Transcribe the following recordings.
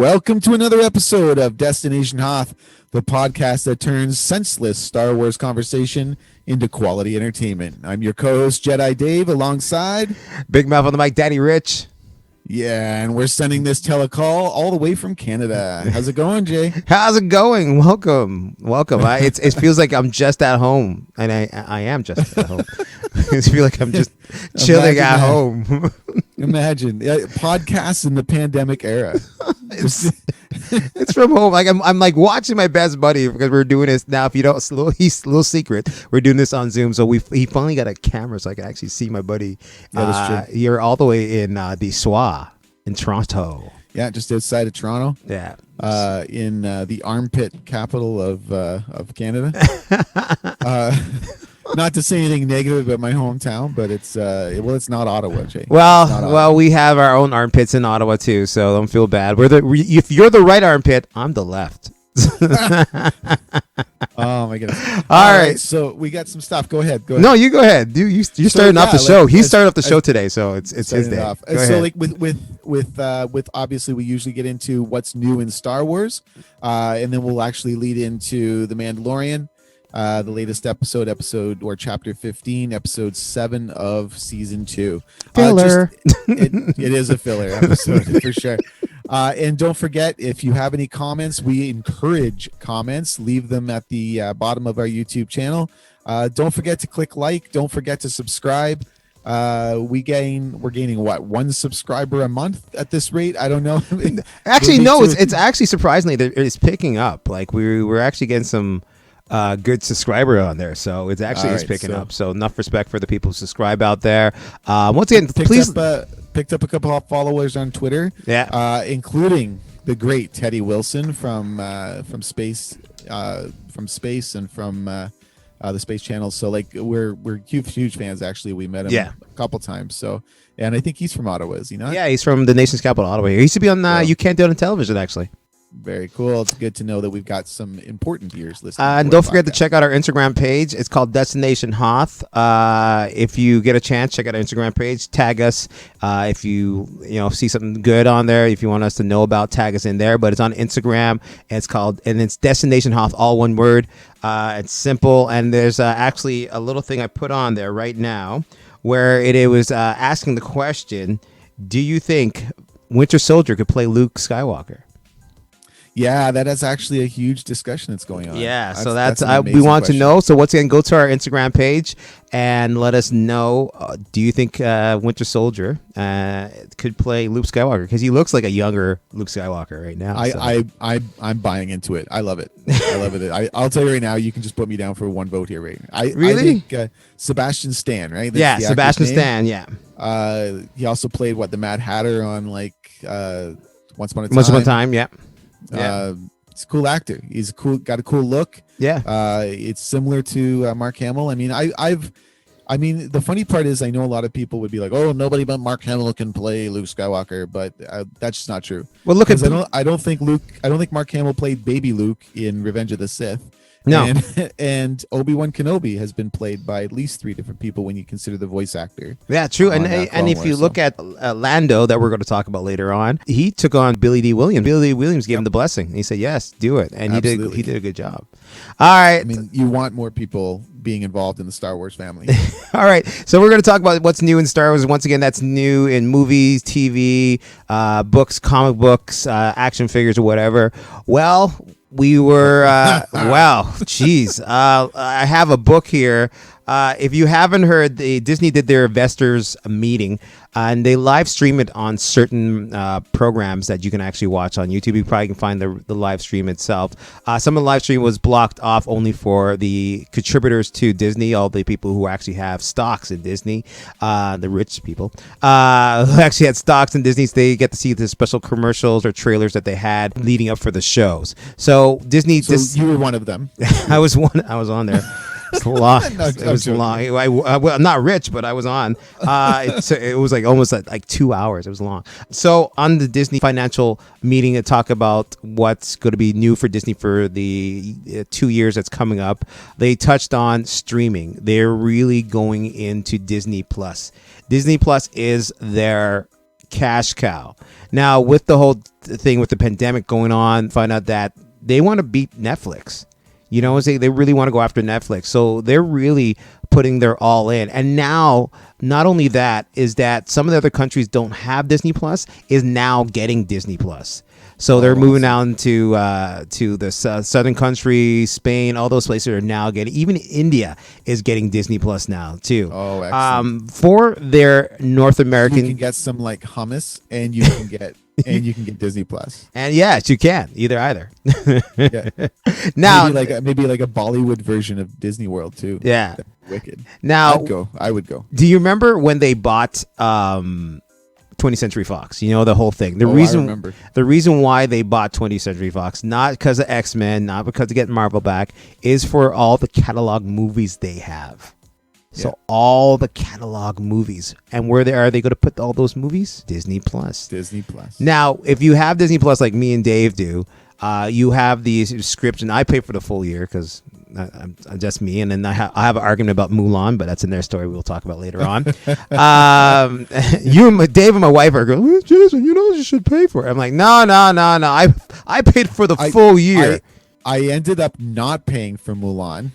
Welcome to another episode of Destination Hoth, the podcast that turns senseless Star Wars conversation into quality entertainment. I'm your co-host, Jedi Dave, alongside Big Mouth on the mic, Daddy Rich. Yeah, and we're sending this telecall all the way from Canada. How's it going, Jay? How's it going? Welcome. It feels like I'm just at home, and I am just at home. I feel like I'm just chilling at home. Imagine podcasts in the pandemic era. It's from home. Like I'm like watching my best buddy because we're doing this now. If you don't, he's a little secret. We're doing this on Zoom, so he finally got a camera so I can actually see my buddy. That is true. You're all the way in the Soie in Toronto. Yeah, just outside of Toronto. Yeah. In the armpit capital of Canada. Not to say anything negative about my hometown, but it's not Ottawa, Jay. Well, we have our own armpits in Ottawa too, so don't feel bad. If you're the right armpit, I'm the left. Oh my goodness! All right, so we got some stuff. Go ahead. No, you go ahead. You're starting off the show. He started off the show today, so it's his day. So ahead. Like with obviously we usually get into what's new in Star Wars, and then we'll actually lead into the Mandalorian. The latest episode or chapter 15, episode 7 of season 2. Filler. It is a filler episode for sure. And don't forget, if you have any comments, we encourage comments. Leave them at the bottom of our YouTube channel. Don't forget to click like. Don't forget to subscribe. We're gaining what, 1 subscriber a month at this rate? I don't know. Actually, no, it's actually surprisingly it's picking up. Like we're actually getting some good subscriber on there, so it's actually picking up. So enough respect for the people who subscribe out there. Once again, please picked up a couple of followers on Twitter, including the great Teddy Wilson from space and from the Space Channel. So like we're huge fans. Actually, we met him a couple times. So, and I think he's from Ottawa, is he not? Yeah, he's from the nation's capital, Ottawa. He used to be on You Can't Do It on Television, actually. Very cool. It's good to know that we've got some important ears listening. And don't forget to check out our Instagram page. It's called Destination Hoth. If you get a chance, check out our Instagram page. Tag us if you see something good on there. If you want us to know about, tag us in there. But it's on Instagram. And it's Destination Hoth, all one word. It's simple. And there's actually a little thing I put on there right now where it was asking the question: do you think Winter Soldier could play Luke Skywalker? Yeah, that is actually a huge discussion that's going on. Yeah, so that's we want to know. So once again, go to our Instagram page and let us know. Do you think Winter Soldier could play Luke Skywalker? Because he looks like a younger Luke Skywalker right now. I'm buying into it. I love it. I love it. I'll tell you right now. You can just put me down for 1 vote here, right? I think Sebastian Stan, right? That's Sebastian Stan. Yeah. He also played the Mad Hatter on Once Upon a Time. Once Upon a Time. Yeah. He's a cool actor. He's got a cool look. Yeah. It's similar to Mark Hamill. I mean, the funny part is I know a lot of people would be like, "Oh, nobody but Mark Hamill can play Luke Skywalker," but that's just not true. Well, look at I don't think Mark Hamill played Baby Luke in Revenge of the Sith. No. And Obi-Wan Kenobi has been played by at least 3 different people when you consider the voice actor. Yeah, true. And if you look at Lando, that we're going to talk about later on, he took on Billy D. Williams. Billy D. Williams gave him the blessing. And he said, yes, do it. And he did a good job. All right. I mean, you want more people being involved in the Star Wars family. All right. So we're going to talk about what's new in Star Wars. Once again, that's new in movies, TV, books, comic books, action figures, or whatever. Well, we were, I have a book here. If you haven't heard, Disney did their investors meeting, and they live stream it on certain programs that you can actually watch on YouTube. You probably can find the live stream itself. Some of the live stream was blocked off only for the contributors to Disney, all the people who actually have stocks in Disney, the rich people who actually had stocks in Disney. So they get to see the special commercials or trailers that they had leading up for the shows. So Disney. So you were one of them. I was on there. It's long. It was long. I'm not rich, but I was on. It was like almost like 2 hours. It was long. So on the Disney financial meeting to talk about what's going to be new for Disney for the 2 years that's coming up, they touched on streaming. They're really going into Disney Plus. Disney Plus is their cash cow. Now, with the whole thing with the pandemic going on, find out that they want to beat Netflix. You know, they really want to go after Netflix. So they're really putting their all in. And now, not only that, is that some of the other countries don't have Disney Plus, is now getting Disney Plus. So they're moving down to the southern countries, Spain, all those places are now getting. Even India is getting Disney Plus now too. Oh, excellent. For their North American, you can get some like hummus, and you can get Disney Plus. And yes, you can either. Yeah. Now, maybe like a Bollywood version of Disney World too. Yeah. Wicked. Now, I would go. Do you remember when they bought 20th Century Fox? You know, the whole thing. I remember. The reason why they bought 20th Century Fox, not because of X-Men, not because of getting Marvel back, is for all the catalog movies they have. So all the catalog movies. And where are they going to put all those movies? Disney Plus. Disney Plus. Now, if you have Disney Plus like me and Dave do, you have the subscription. I pay for the full year because I'm just me. And then I have an argument about Mulan, but that's in their story we'll talk about later on. Dave and my wife are going, Jason, you should pay for it. I'm like, no. I paid for the full year. I ended up not paying for Mulan.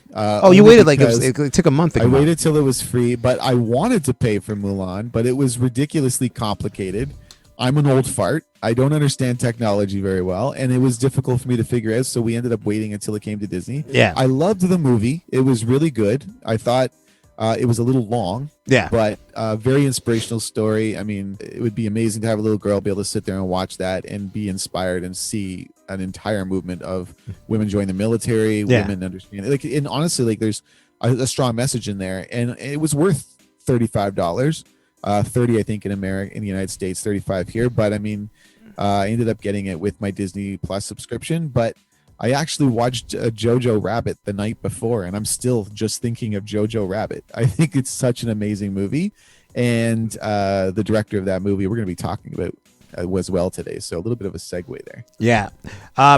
You waited it took a month to come I waited till it was free, but I wanted to pay for Mulan, but it was ridiculously complicated. I'm an old fart. I don't understand technology very well, and it was difficult for me to figure out, so we ended up waiting until it came to Disney. Yeah. I loved the movie. It was really good. I thought it was a little long, but very inspirational story. I mean, it would be amazing to have a little girl be able to sit there and watch that and be inspired and see an entire movement of women join the military, women understand. And honestly, there's a strong message in there, and it was worth $35. 30 I think in America, in the United States, 35 here, but I mean I ended up getting it with my Disney Plus subscription. But I actually watched Jojo Rabbit the night before, and I'm still just thinking of Jojo Rabbit. I think it's such an amazing movie, and the director of that movie we're going to be talking about as well today, so a little bit of a segue there.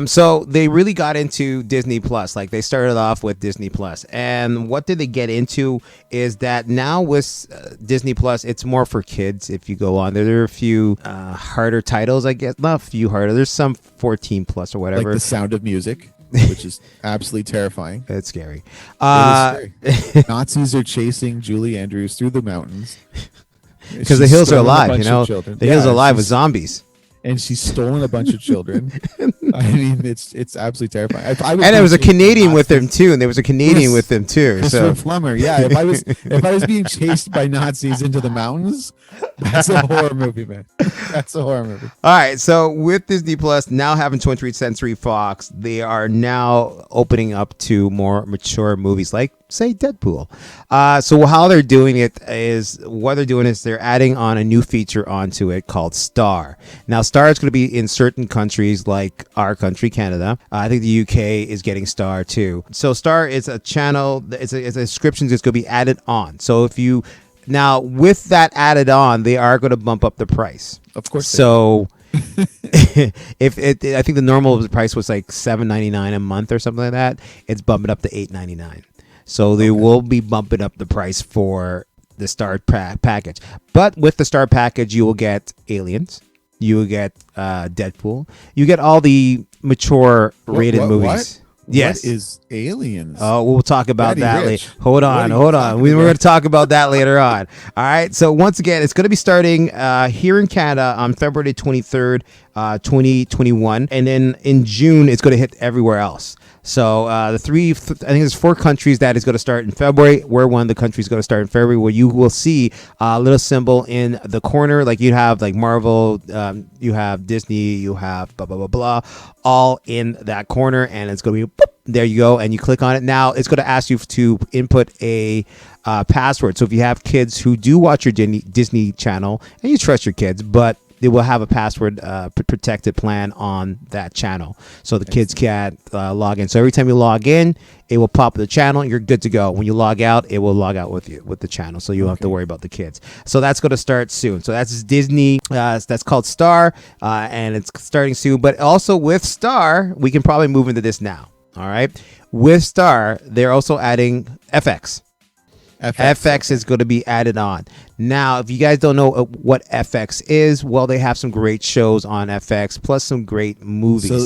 So they really got into Disney Plus. Like, they started off with Disney Plus, and what did they get into is that now with Disney Plus, it's more for kids. If you go on there are a few harder titles, I guess. Not a few harder, there's some 14 plus or whatever, like The Sound of Music, which is absolutely terrifying. It's scary. It is scary. Nazis are chasing Julie Andrews through the mountains because the hills are alive, the hills are alive with zombies, and she's stolen a bunch of children. I mean, it's absolutely terrifying. And there was a Canadian with them too, and there was a Canadian with them too. So Plummer, if I was being chased by Nazis into the mountains, that's a horror movie, man. That's a horror movie. All right, so with Disney Plus now having 20th Century Fox, they are now opening up to more mature movies, like say Deadpool. So how they're doing it is, they're adding on a new feature onto it called Star. Now, Star is going to be in certain countries like our country, Canada. I think the UK is getting Star too. So Star is a channel, it's a subscription that's going to be added on. So now with that added on, they are going to bump up the price. Of course. So I think the normal price was like $7.99 a month or something like that. It's bumping up to $8.99. So they will be bumping up the price for the Star package. But with the Star package, you will get Aliens. You will get Deadpool. You get all the mature rated movies. Yes. What is Aliens? Oh, we'll talk about that later. Hold on. We're going to talk about that later on. All right. So once again, it's going to be starting here in Canada on February 23rd, 2021. And then in June, it's going to hit everywhere else. So I think there's 4 countries that is going to start in February. We're one of the countries going to start in February, where you will see a little symbol in the corner. Like you have like Marvel, you have Disney, you have blah, blah, blah, blah, all in that corner. And it's going to be, boop, there you go. And you click on it. Now it's going to ask you to input a password. So if you have kids who do watch your Disney channel, and you trust your kids, but they will have a password protected plan on that channel, so the kids can't log in. So every time you log in, it will pop the channel. You're good to go. When you log out, it will log out with you with the channel, so you don't have to worry about the kids. So that's going to start soon. So that's Disney. That's called Star, and it's starting soon. But also with Star, we can probably move into this now. All right, with Star, they're also adding FX. FX is going to be added on. Now, if you guys don't know what FX is, well, they have some great shows on FX, plus some great movies. So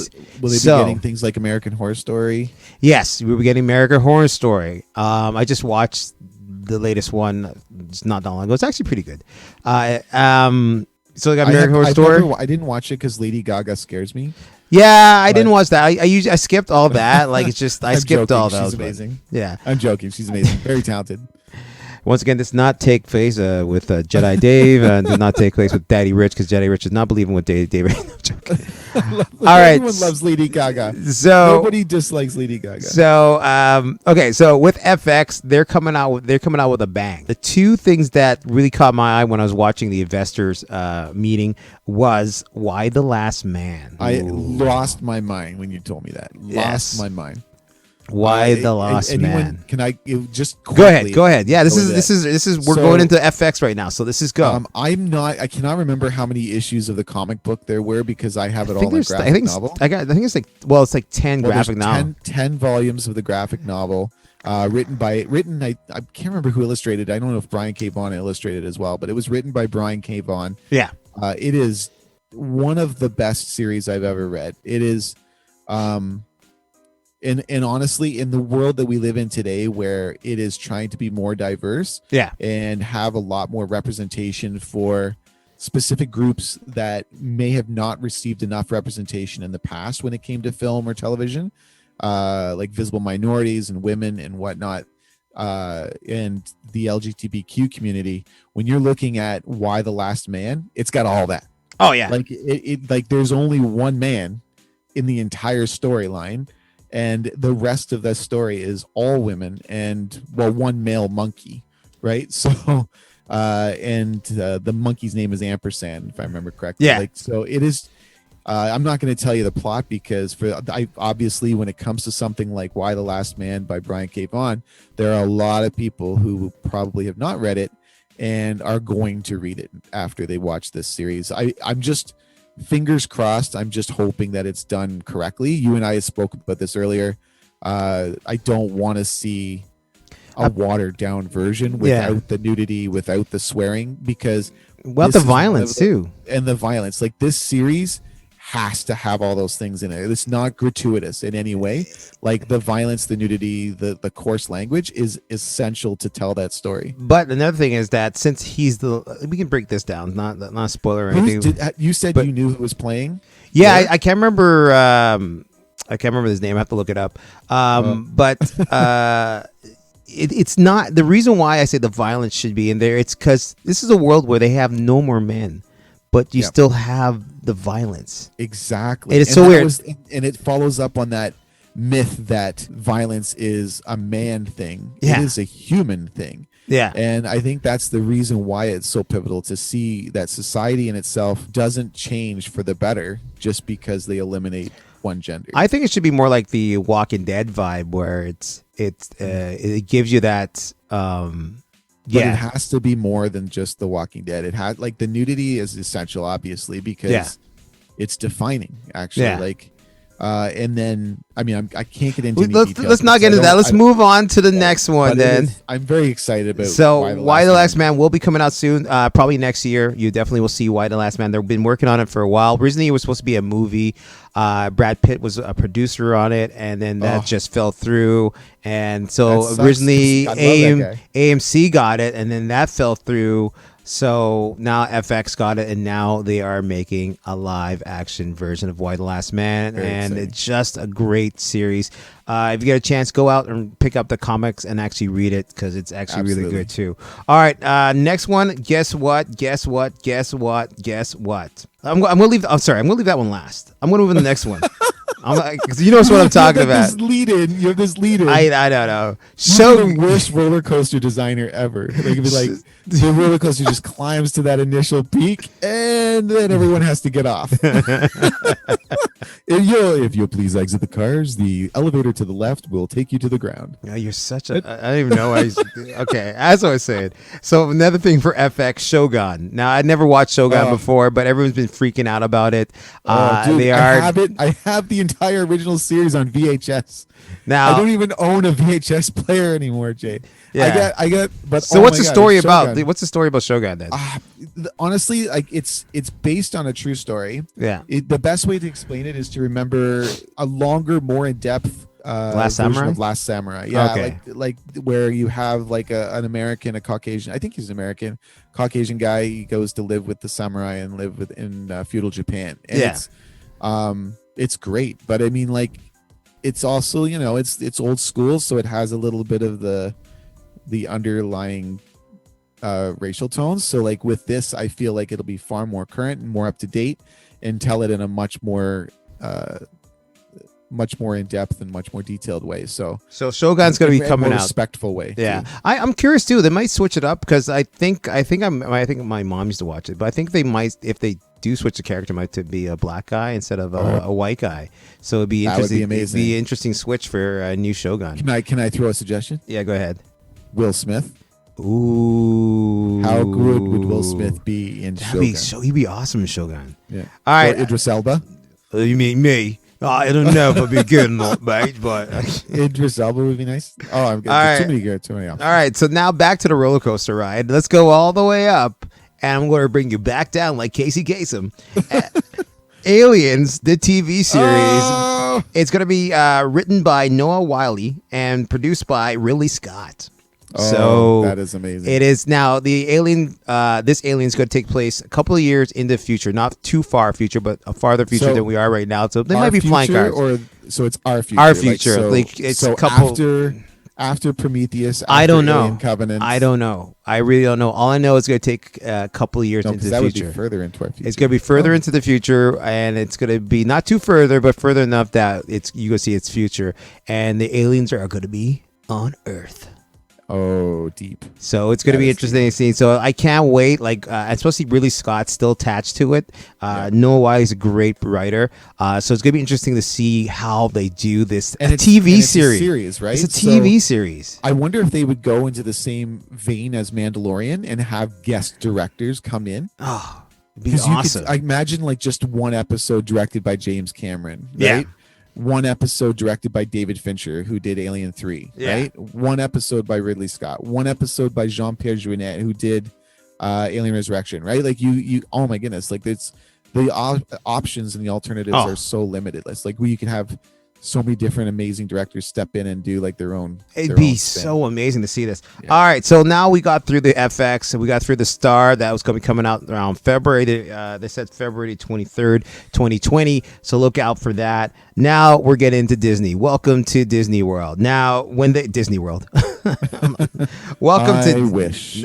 will they be getting things like American Horror Story? Yes, we were getting American Horror Story. I just watched the latest one. It's not that long ago. It's actually pretty good. So they got American Horror Story. I didn't watch it because Lady Gaga scares me. Yeah, I didn't watch that. I skipped all that. Like it's just I skipped all that. She's amazing. Yeah, I'm joking. She's amazing. Very talented. Once again, this does not take place with Jedi Dave, and does not take place with Daddy Rich, because Daddy Rich does not believe in what Daddy Dave. All right, everyone loves Lady Gaga. So nobody dislikes Lady Gaga. So okay, so with FX, they're coming out with a bang. The two things that really caught my eye when I was watching the investors meeting was Y the Last Man. I lost my mind when you told me that. Lost my mind. Why the Last Man? Can I just quickly go ahead? Yeah, this is we're going into FX right now, so this is go. I cannot remember how many issues of the comic book there were because I have it all in a graphic novel. I think it's like 10 graphic novels. 10 volumes of the graphic novel. Written. I can't remember who illustrated. I don't know if Brian K. Vaughan illustrated as well, but it was written by Brian K. Vaughan. Yeah. It is one of the best series I've ever read. It is, and honestly, in the world that we live in today, where it is trying to be more diverse, and have a lot more representation for specific groups that may have not received enough representation in the past when it came to film or television, like visible minorities and women and whatnot, and the LGBTQ community. When you're looking at Why the Last Man, it's got all that. Oh yeah, like it like there's only one man in the entire storyline, and the rest of the story is all women and one male monkey, right? So and the monkey's name is Ampersand, if I remember correctly. Yeah. So it is. I'm not going to tell you the plot because obviously when it comes to something like Why the Last Man by Brian K. Vaughan, there are a lot of people who probably have not read it and are going to read it after they watch this series. I'm just, fingers crossed, I'm just hoping that it's done correctly. You and I spoke about this earlier. I don't want to see a watered down version without the nudity, without the swearing, because the violence too. And the violence, like this series has to have all those things in it. It's not gratuitous in any way. Like the violence, the nudity, the coarse language is essential to tell that story. But another thing is that since we can break this down, not a spoiler or anything. You said you knew who was playing? Yeah, I can't remember. I can't remember his name. I have to look it up. But it's not the reason why I say the violence should be in there. It's because this is a world where they have no more men, but you still have the violence. Exactly. It is so weird. And it follows up on that myth that violence is a man thing. Yeah. It is a human thing. Yeah. And I think that's the reason why it's so pivotal to see that society in itself doesn't change for the better just because they eliminate one gender. I think it should be more like the Walking Dead vibe, where it gives you that. But it has to be more than just The Walking Dead. It had like the nudity is essential, obviously, because it's defining. Actually, and then I mean I can't get into any details. Let's not get into that. Let's move on to the next one then. I'm very excited about. So Why the Last Man will be coming out soon, probably next year. You definitely will see Why the Last Man. They've been working on it for a while. Originally, it was supposed to be a movie. Brad Pitt was a producer on it, and then that just fell through. And so originally AMC got it, and then that fell through. So now FX got it, and now they are making a live action version of Why the Last Man, and it's just a great series. If you get a chance, go out and pick up the comics and actually read it, because it's actually really good too. All right, next one. Guess what? I'm gonna leave. I'm sorry. I'm gonna leave that one last. I'm gonna move on to the next one. Because you know what I'm talking about. You have this lead in. I don't know. You're the worst roller coaster designer ever. Like, it'd be like the roller coaster just climbs to that initial peak, and then everyone has to get off. If you'll please exit the cars, the elevator to the left will take you to the ground. Yeah, you're such a. I don't even know. Okay, as I was saying. So another thing for FX, Shogun. Now I'd never watched Shogun before, but everyone's been freaking out about it. Dude, I have the entire original series on VHS. Now I don't even own a VHS player anymore, Jay. Yeah. I get. But So oh what's my the God, story it's about? Shogun. What's the story about Shogun then? Honestly, like it's based on a true story. Yeah. The best way to explain it is to remember a longer, more in depth Last version Samurai? of Last Samurai. Yeah, Okay. like where you have like an American, a Caucasian. I think he's American, Caucasian guy. He goes to live with the samurai and live in feudal Japan, and Yeah. it's great. But I mean, like, it's also, you know, it's old school, so it has a little bit of the underlying racial tones. So like with this, I feel like it'll be far more current and more up to date, and tell it in a much more in depth and much more detailed way. So Shogun's going to be in a coming more out. respectful way. Yeah, too. I'm curious too. They might switch it up because I think my mom used to watch it, but I think they might, if they do switch the character, might to be a black guy instead of a white guy. So it'd be That would interesting. be amazing. It'd be an interesting switch for a new Shogun. Can I throw a suggestion? Yeah, go ahead. Will Smith. Ooh, How good would Will Smith be in Shogun? He'd be awesome in Shogun. Yeah. All right, Or Idris Elba. You mean me? I don't know if I'd be good or not, mate, but Idris Elba would be nice. Oh, I'm good. All right. Too many good. Too many options. all right. So now back to the roller coaster ride. Let's go all the way up, and I'm going to bring you back down like Casey Kasem. Aliens, the TV series. Oh! It's going to be written by Noah Wiley and produced by Ridley Scott. So that is amazing. it is now the alien. This alien is going to take place a couple of years in the future, not too far future, but a farther future So, than we are right now. So they Our might be flying future, cars. or so it's our future. Our future. Like, It's so a couple. after Prometheus. After I don't know. Alien Covenant. I don't know. I really don't know. All I know is it's going to take a couple of years No, into because the that would future. be further into our future. It's going to be further into the future, and it's going to be not too further, but further enough that you go see its future. And the aliens are going to be on Earth. Oh, deep. So it's going to That be is interesting to see. So I can't wait. Like, especially Ridley Scott's still attached to it. Noah Wiley's a great writer. So it's going to be interesting to see how they do this. And a it's TV a series. series, right? It's a TV series. I wonder if they would go into the same vein as Mandalorian and have guest directors come in. Oh, it'd be Because awesome. I imagine like just one episode directed by James Cameron, Yeah. right? One episode directed by David Fincher, who did Alien 3, Yeah. right? One episode by Ridley Scott. One episode by Jean-Pierre Jeunet, who did Alien Resurrection, right? Like you oh my goodness, like it's the options and the alternatives Oh. are so limitless. Like you can have so many different amazing directors step in and do like their own. It'd their be own spin. so amazing to see this. Yeah. All right, so now we got through the FX, and we got through the Star that was going to be coming out around February. They said February 23rd, 2020. So look out for that. Now we're getting into Disney. Welcome to Disney World. Now, Disney World. Welcome I to wish.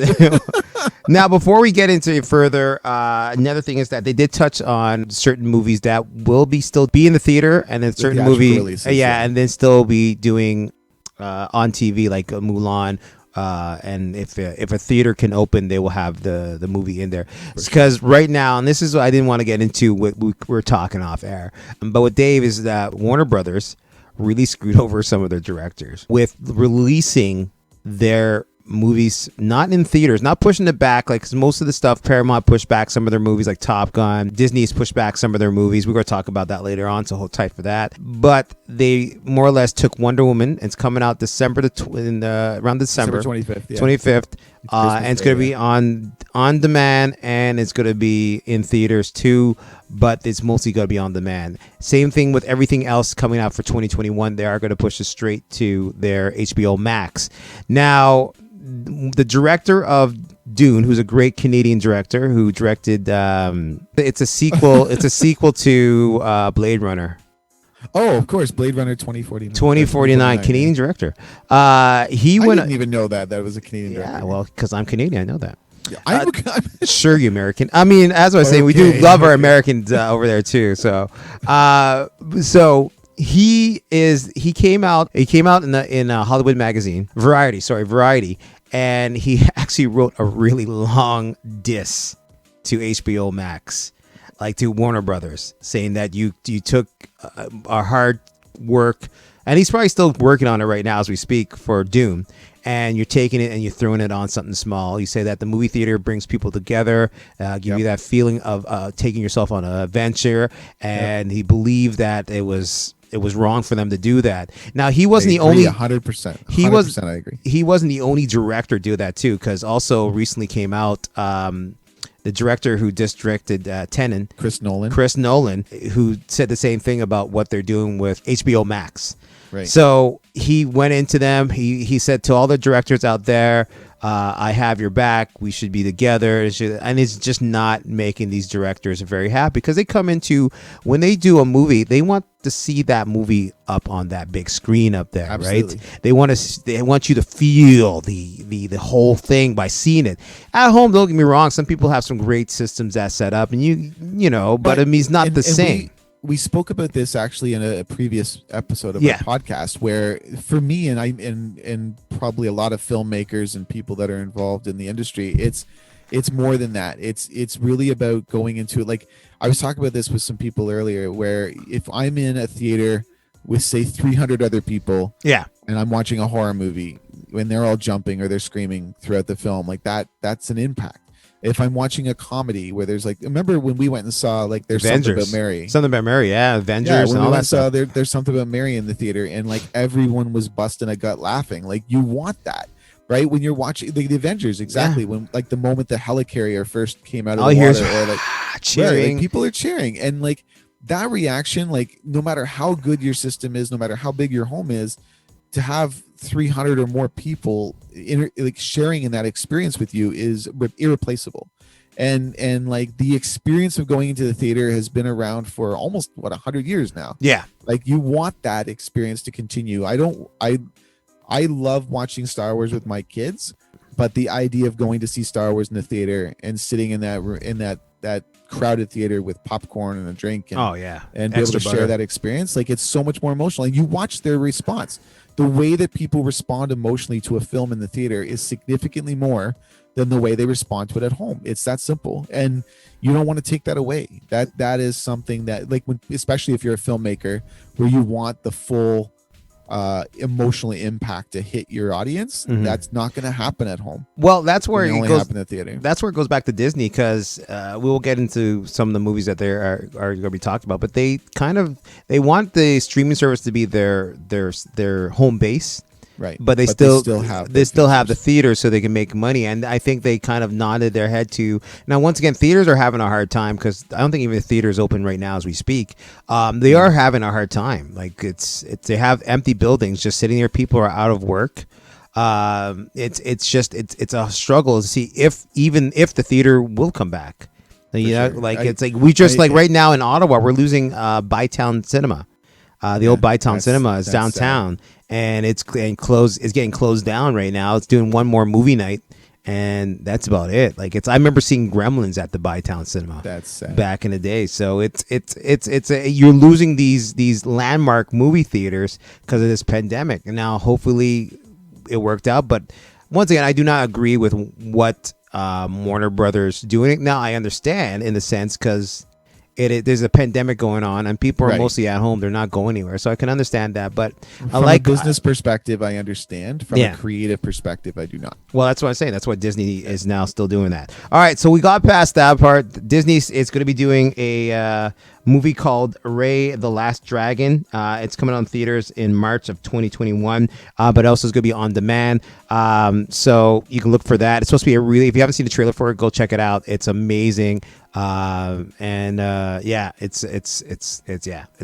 Now, before we get into it further, another thing is that they did touch on certain movies that will still be in the theater, and then certain theatrical movie, releases, yeah, and then still be doing on TV like Mulan. And if a theater can open, they will have the movie in there. Because right now, and this is what I didn't want to get into what we're talking off air, but with Dave is that Warner Brothers really screwed over some of their directors with releasing their movies not in theaters, not pushing it back, like 'cause most of the stuff Paramount pushed back some of their movies like Top Gun. Disney's pushed back some of their movies. We're going to talk about that later on, so hold tight for that. But they more or less took Wonder Woman. It's coming out December around December 25th. Yeah. 25th. And it's going to Day, be on demand, and it's going to be in theaters too, but it's mostly going to be on demand. Same thing with everything else coming out for 2021. They are going to push it straight to their HBO Max. Now, the director of Dune, who's a great Canadian director who directed it's a sequel to Blade Runner. Oh, of course, Blade Runner 2049. 2049, Canadian director. He I went. didn't even know that was a Canadian Yeah, director. well, because I'm Canadian, I know that. Yeah, I'm Sure, you American. I mean, as I was saying, we do Okay. love our Americans over there too. So, he came out in a Hollywood magazine, Variety, and he actually wrote a really long diss to HBO Max, like to Warner Brothers, saying that you took our hard work, and he's probably still working on it right now as we speak for Dune, and you're taking it and you're throwing it on something small. You say that the movie theater brings people together, give you that feeling of taking yourself on an adventure, and he believed that it was it was wrong for them to do that. Now he wasn't I the agree, only 100%. he was 100%, I agree. he wasn't the only director to do that too, because also recently came out the director who just directed Tenet, Chris Nolan, who said the same thing about what they're doing with HBO Max. Right. So he went into them. He said to all the directors out there, I have your back. We should be together. And it's just not making these directors very happy, because they come into, when they do a movie, they want to see that movie up on that big screen up there. Absolutely. Right? They want you to feel the whole thing by seeing it at home. Don't get me wrong. Some people have some great systems that set up, and you know, but I mean, it's not the same. We spoke about this actually in a previous episode of our podcast, where for me and probably a lot of filmmakers and people that are involved in the industry, it's more than that. It's really about going into it. Like I was talking about this with some people earlier, where if I'm in a theater with say 300 other people, and I'm watching a horror movie, when they're all jumping or they're screaming throughout the film, like that's an impact. If I'm watching a comedy where there's like, remember when we went and saw like There's Something About Mary? Something About Mary, yeah, Avengers, when and all we that stuff. There's Something About Mary in the theater, and like everyone was busting a gut laughing. Like you want that, right? When you're watching the Avengers, exactly. When like the moment the helicarrier first came out of the water, or like cheering, like, people are cheering, and like that reaction, like no matter how good your system is, no matter how big your home is, to have 300 or more people like sharing in that experience with you is irreplaceable. And like the experience of going into the theater has been around for almost 100 years now. Like you want that experience to continue. I love watching Star Wars with my kids, but the idea of going to see Star Wars in the theater and sitting in that crowded theater with popcorn and a drink and and be able to share that experience, like it's so much more emotional, and you watch their response. The way that people respond emotionally to a film in the theater is significantly more than the way they respond to it at home. It's that simple, and you don't want to take that away. That is something that, like, especially if you're a filmmaker, where you want the full emotional impact to hit your audience, that's not going to happen at home. Well, that's where it goes. In the theater. That's where it goes back to Disney, because we will get into some of the movies that they are going to be talked about, but they want the streaming service to be their home base. Right, but they still have the theater, so they can make money. And I think they kind of nodded their head to, now once again, theaters are having a hard time, because I don't think even the theater's open right now as we speak. They are having a hard time. Like they have empty buildings just sitting there. People are out of work. It's a struggle to see if the theater will come back. You know, like it's like we just like right now in Ottawa, we're losing Bytown Cinema. The old Bytown Cinema is downtown. Sad. And it's getting closed down right now. It's doing one more movie night, and that's about it. Like I remember seeing Gremlins at the Bytown Cinema. That's sad. Back in the day. So you're losing these landmark movie theaters because of this pandemic. And now hopefully it worked out. But once again, I do not agree with what Warner Brothers doing. Now I understand in the sense, because there's a pandemic going on and people are mostly at home. They're not going anywhere. So I can understand that. But from a business perspective, I understand. From a creative perspective, I do not. Well, that's what I'm saying. That's why Disney is now still doing that. All right. So we got past that part. Disney is going to be doing a movie called Rey the Last Dragon. It's coming on theaters in March of 2021, but also it's going to be on demand. So you can look for that. It's supposed to be if you haven't seen the trailer for it, go check it out. It's amazing. It's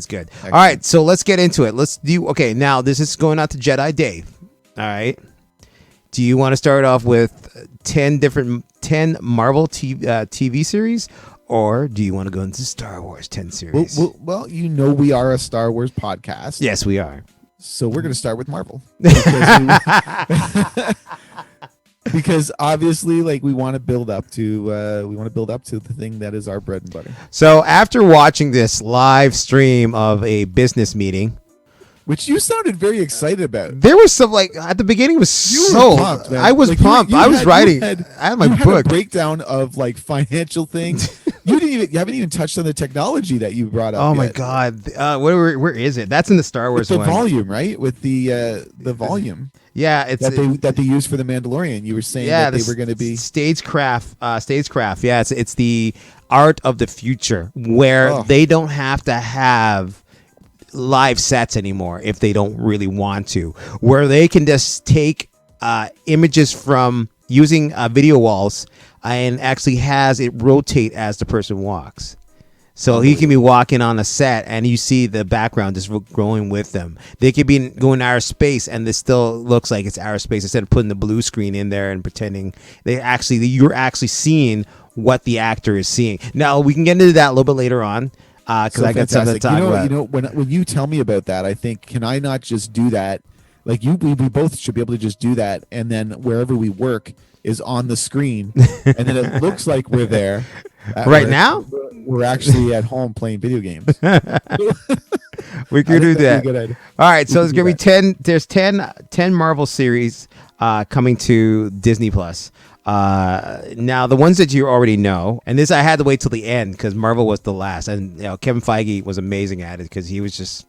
good. Excellent. All right, so let's get into it. Now this is going out to Jedi Dave. All right. Do you want to start off with 10 Marvel TV series, or do you want to go into Star Wars 10 series? Well, we are a Star Wars podcast. Yes, we are. So we're going to start with Marvel. Because obviously, like, we want to build up to the thing that is our bread and butter. So after watching this live stream of a business meeting, which you sounded very excited about, there was some, like, at the beginning was pumped, man. I was pumped. I was writing. I had my book. A breakdown of like financial things. You haven't even touched on the technology that you brought up. Oh my God! Where is it? That's in the Star Wars one. Volume, right? With the volume. Yeah, it's that they use for the Mandalorian. You were saying that they were going to be Stagecraft. Stagecraft. Yeah, it's the art of the future, where they don't have to have live sets anymore if they don't really want to, where they can just take images from using video walls and actually has it rotate as the person walks. So he can be walking on a set and you see the background just growing with them. They could be going outer space and this still looks like it's outer space instead of putting the blue screen in there and pretending you're actually seeing what the actor is seeing. Now we can get into that a little bit later on because I got something to talk about. You know, when you tell me about that, I think, can I not just do that? Like we both should be able to just do that, and then wherever we work is on the screen, and then it looks like we're there. Right now, we're actually at home playing video games. We could do that. All right, so there's gonna be 10. There's 10 Marvel series coming to Disney Plus. Now the ones that you already know, and this I had to wait till the end because Marvel was the last, and Kevin Feige was amazing at it because he was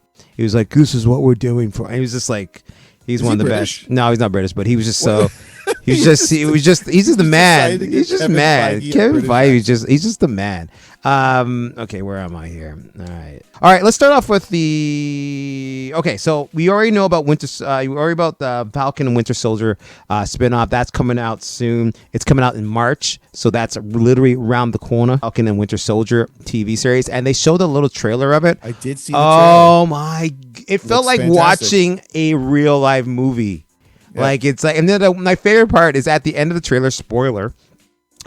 like, "This is what we're doing for." And he was just like, he's one of the British? best. No, he's not British, but he was just so. He's just the man. He's just mad. Kevin Feige, he's just the man. Okay, where am I here? All right. Let's start off with the. Okay, so we already know about the Falcon and Winter Soldier spinoff. That's coming out soon. It's coming out in March, so that's literally around the corner. Falcon and Winter Soldier TV series, and they showed a little trailer of it. I did see the trailer. Oh my! It felt like fantastic. watching a real live movie. Yep. Like it's like, and then my favorite part is at the end of the trailer. Spoiler.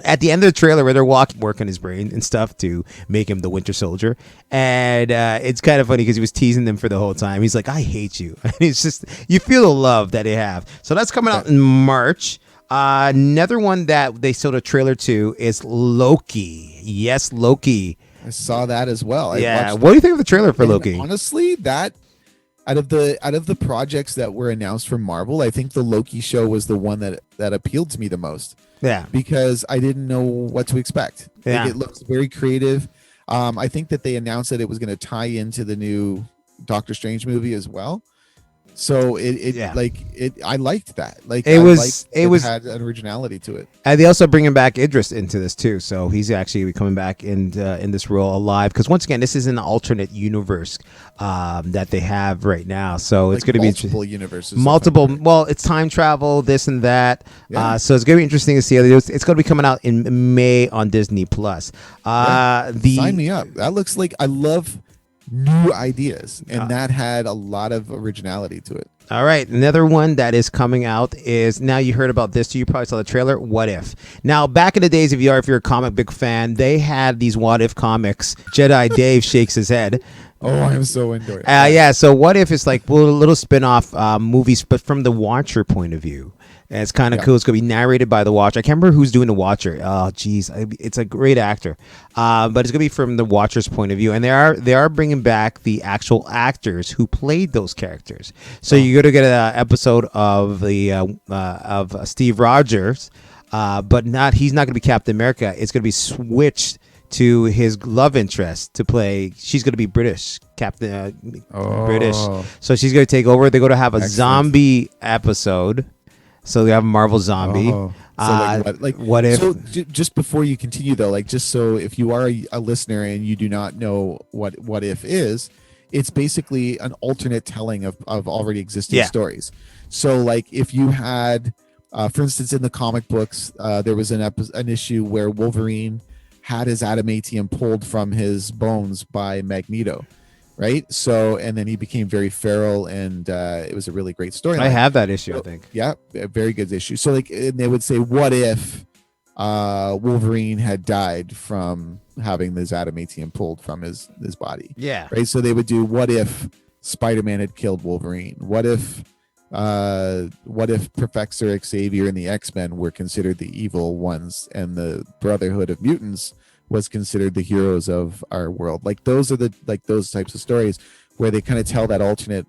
At the end of the trailer, where they're working his brain and stuff to make him the Winter Soldier, and it's kind of funny because he was teasing them for the whole time. He's like, "I hate you," and it's just you feel the love that they have. So that's coming out in March. Another one that they showed a trailer to is Loki. Yes, Loki. I saw that as well. Yeah. What do you think of the trailer for Loki? Honestly, that out of the projects that were announced from Marvel, I think the Loki show was the one that appealed to me the most. Yeah, because I didn't know what to expect. Yeah, it looks very creative. I think that they announced that it was going to tie into the new Doctor Strange movie as well. So I liked that. Like it had an originality to it. And they also bringing back Idris into this too, so he's actually coming back in this role alive. Because once again, this is an alternate universe that they have right now. So it's going to be multiple universes. Well, it's time travel, this and that. Yeah. So it's going to be interesting to see how they do it. It's going to be coming out in May on Disney Plus. Sign me up. That looks like I love new ideas, and that had a lot of originality to it. All right, another one that is coming out is, now you heard about this, you probably saw the trailer, What If. Now, back in the days, if you're a comic book fan, they had these What If comics. Jedi Dave shakes his head. Oh, I'm so into it. Yeah, so What If is like little spin-off movies, but from the Watcher point of view. And it's kind of cool. It's going to be narrated by the Watcher. I can't remember who's doing the Watcher. Oh, geez. It's a great actor. But it's going to be from the Watcher's point of view. And they are bringing back the actual actors who played those characters. So you're going to get an episode of of Steve Rogers, but he's not going to be Captain America. It's going to be switched to his love interest to play. She's going to be British, British. So she's going to take over. They're going to have a zombie episode. So they have Marvel Zombie. What if? So just before you continue though, like just so if you are a listener and you do not know what if is, it's basically an alternate telling of already existing stories. So like if you had, for instance, in the comic books, there was an issue where Wolverine had his adamantium pulled from his bones by Magneto. Right. So and then he became very feral, and it was a really great story. I have that issue, I think. Yeah, a very good issue. So like, and they would say, what if Wolverine had died from having this adamantium pulled from his body? Yeah. Right. So they would do, what if Spider-Man had killed Wolverine? What if Professor Xavier and the X-Men were considered the evil ones, and the Brotherhood of Mutants was considered the heroes of our world? Like those are those types of stories where they kind of tell that alternate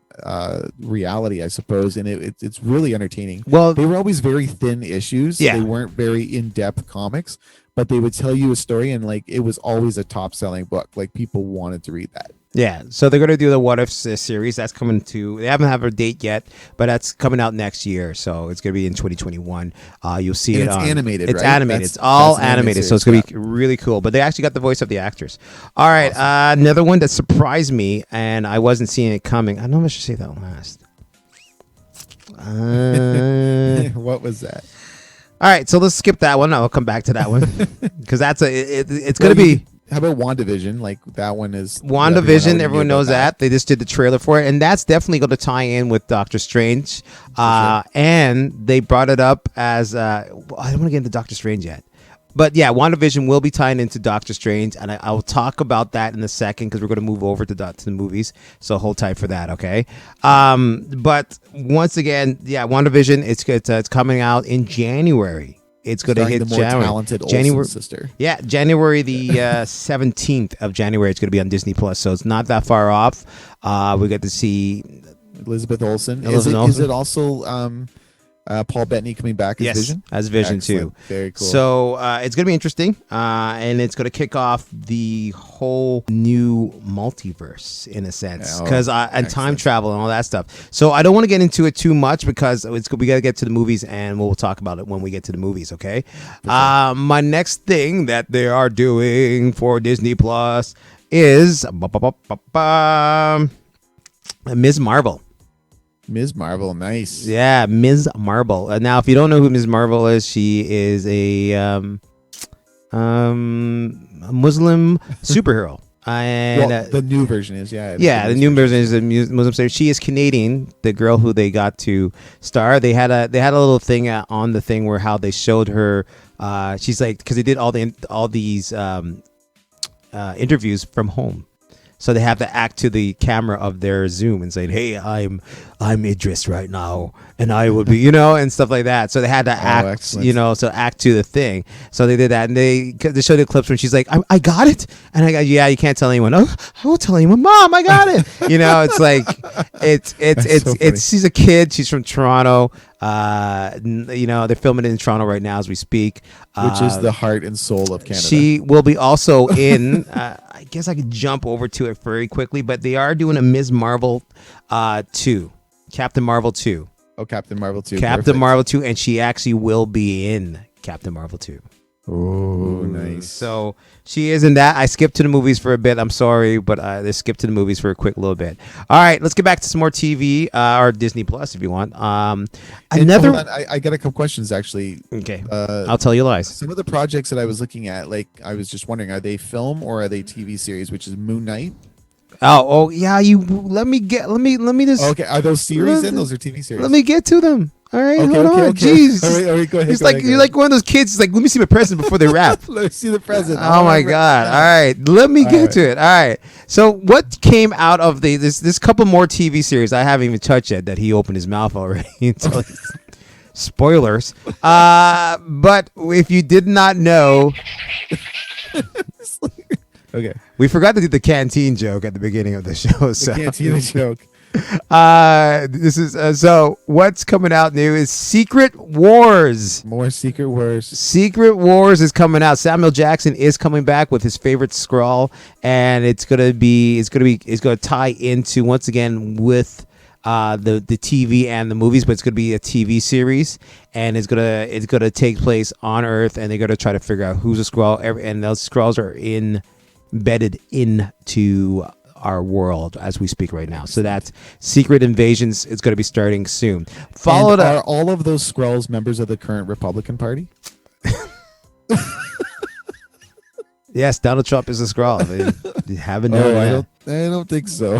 reality, I suppose, and it's really entertaining. Well, they were always very thin issues. They weren't very in-depth comics, but they would tell you a story, and like it was always a top-selling book. Like people wanted to read that. Yeah, so they're gonna do the What If series. That's coming to. They haven't have a date yet, but that's coming out next year. So it's gonna be in 2021. You'll see And it it's on. animated. It's right? animated. That's It's all an animated animated. So it's series, gonna be really cool. But they actually got the voice of the actors. All right, Awesome. another one that surprised me, and I wasn't seeing it coming. I don't know if I should say that last. What was that? All right, so let's skip that one. I'll come back to that one because it's gonna be. How about WandaVision? Like that one is WandaVision, everyone knew knows about that. They just did the trailer for it, and that's definitely going to tie in with Doctor Strange. Sure. And they brought it up as I don't want to get into Doctor Strange yet, but yeah, WandaVision will be tying into Doctor Strange, and I will talk about that in a second because we're going to move over to the movies. So hold tight for that, okay? But once again, yeah, WandaVision, it's coming out in January. It's going to Starring hit the more January. talented Olsen sister. Yeah, January the 17th of January. It's going to be on Disney Plus, so it's not that far off. We get to see Elizabeth Olsen. Elizabeth Is Olsen. it also Paul Bettany coming back as Vision? as Vision Excellent. too. Very cool. So it's going to be interesting, and it's going to kick off the whole new multiverse in a sense, because and time travel and all that stuff. So I don't want to get into it too much because we got to get to the movies, and we'll talk about it when we get to the movies. Okay. Sure. My next thing that they are doing for Disney Plus is Ms. Marvel. Ms. Marvel, nice. Yeah, Ms. Marvel. Now, if you don't know who Ms. Marvel is, she is a Muslim superhero. And Well, the new version is, yeah. the new version is a Muslim superhero. She is Canadian. The girl who they got to star. They had a little thing on the thing where how they showed her. She's like, because they did all these interviews from home. So they have to act to the camera of their Zoom and say, "Hey, I'm Idris right now, and I will be," and stuff like that. So they had to act, excellent. so act to the thing. So they did that, and they showed the clips when she's like, "I got it," and I go, "Yeah, you can't tell anyone." "Oh, I won't tell anyone, Mom. I got it." It's like it's she's a kid. She's from Toronto. They're filming it in Toronto right now as we speak, Which is the heart and soul of Canada. She will be also in. I guess I could jump over to it very quickly, but they are doing a Ms. Marvel 2, Captain Marvel 2. Oh, Captain Marvel 2. Captain Perfect. Marvel 2, and she actually will be in Captain Marvel 2. Oh, nice. So she is in that. I skipped to the movies for a bit. I'm sorry, but I skipped to the movies for a quick little bit. All right, let's get back to some more TV or Disney Plus if you want. Hold on, I got a couple questions actually. Okay, I'll tell you lies. Some of the projects that I was looking at, like I was just wondering, are they film or are they TV series? Which is Moon Knight. Oh yeah. Let me just. Okay, are those series? Then those are TV series. Let me get to them. All right, Okay, hold on. okay. Jeez. All right, go ahead. You're like one of those kids. It's like, let me see my present before they wrap. Let's see the present. Oh my God! All right, let me get to it. All right. So what came out of this couple more TV series I haven't even touched yet that he opened his mouth already. Spoilers. But if you did not know, Okay. we forgot to do the canteen joke at the beginning of the show. So. Can't see the joke. This is so what's coming out new is Secret Wars. More Secret Wars. Secret Wars is coming out. Samuel Jackson is coming back with his favorite Skrull, and it's gonna tie into once again with the TV and the movies, but it's gonna be a TV series, and it's gonna take place on Earth, and they're gonna try to figure out who's a Skrull, and those Skrulls are embedded into our world as we speak right now. So that's Secret Invasions. It's going to be starting soon. Are all of those Skrulls members of the current Republican Party? Yes, Donald Trump is a Skrull. They haven't known that. I don't think so.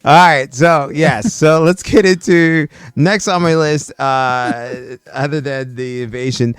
All right, so yes, so let's get into next on my list. Other than the invasion,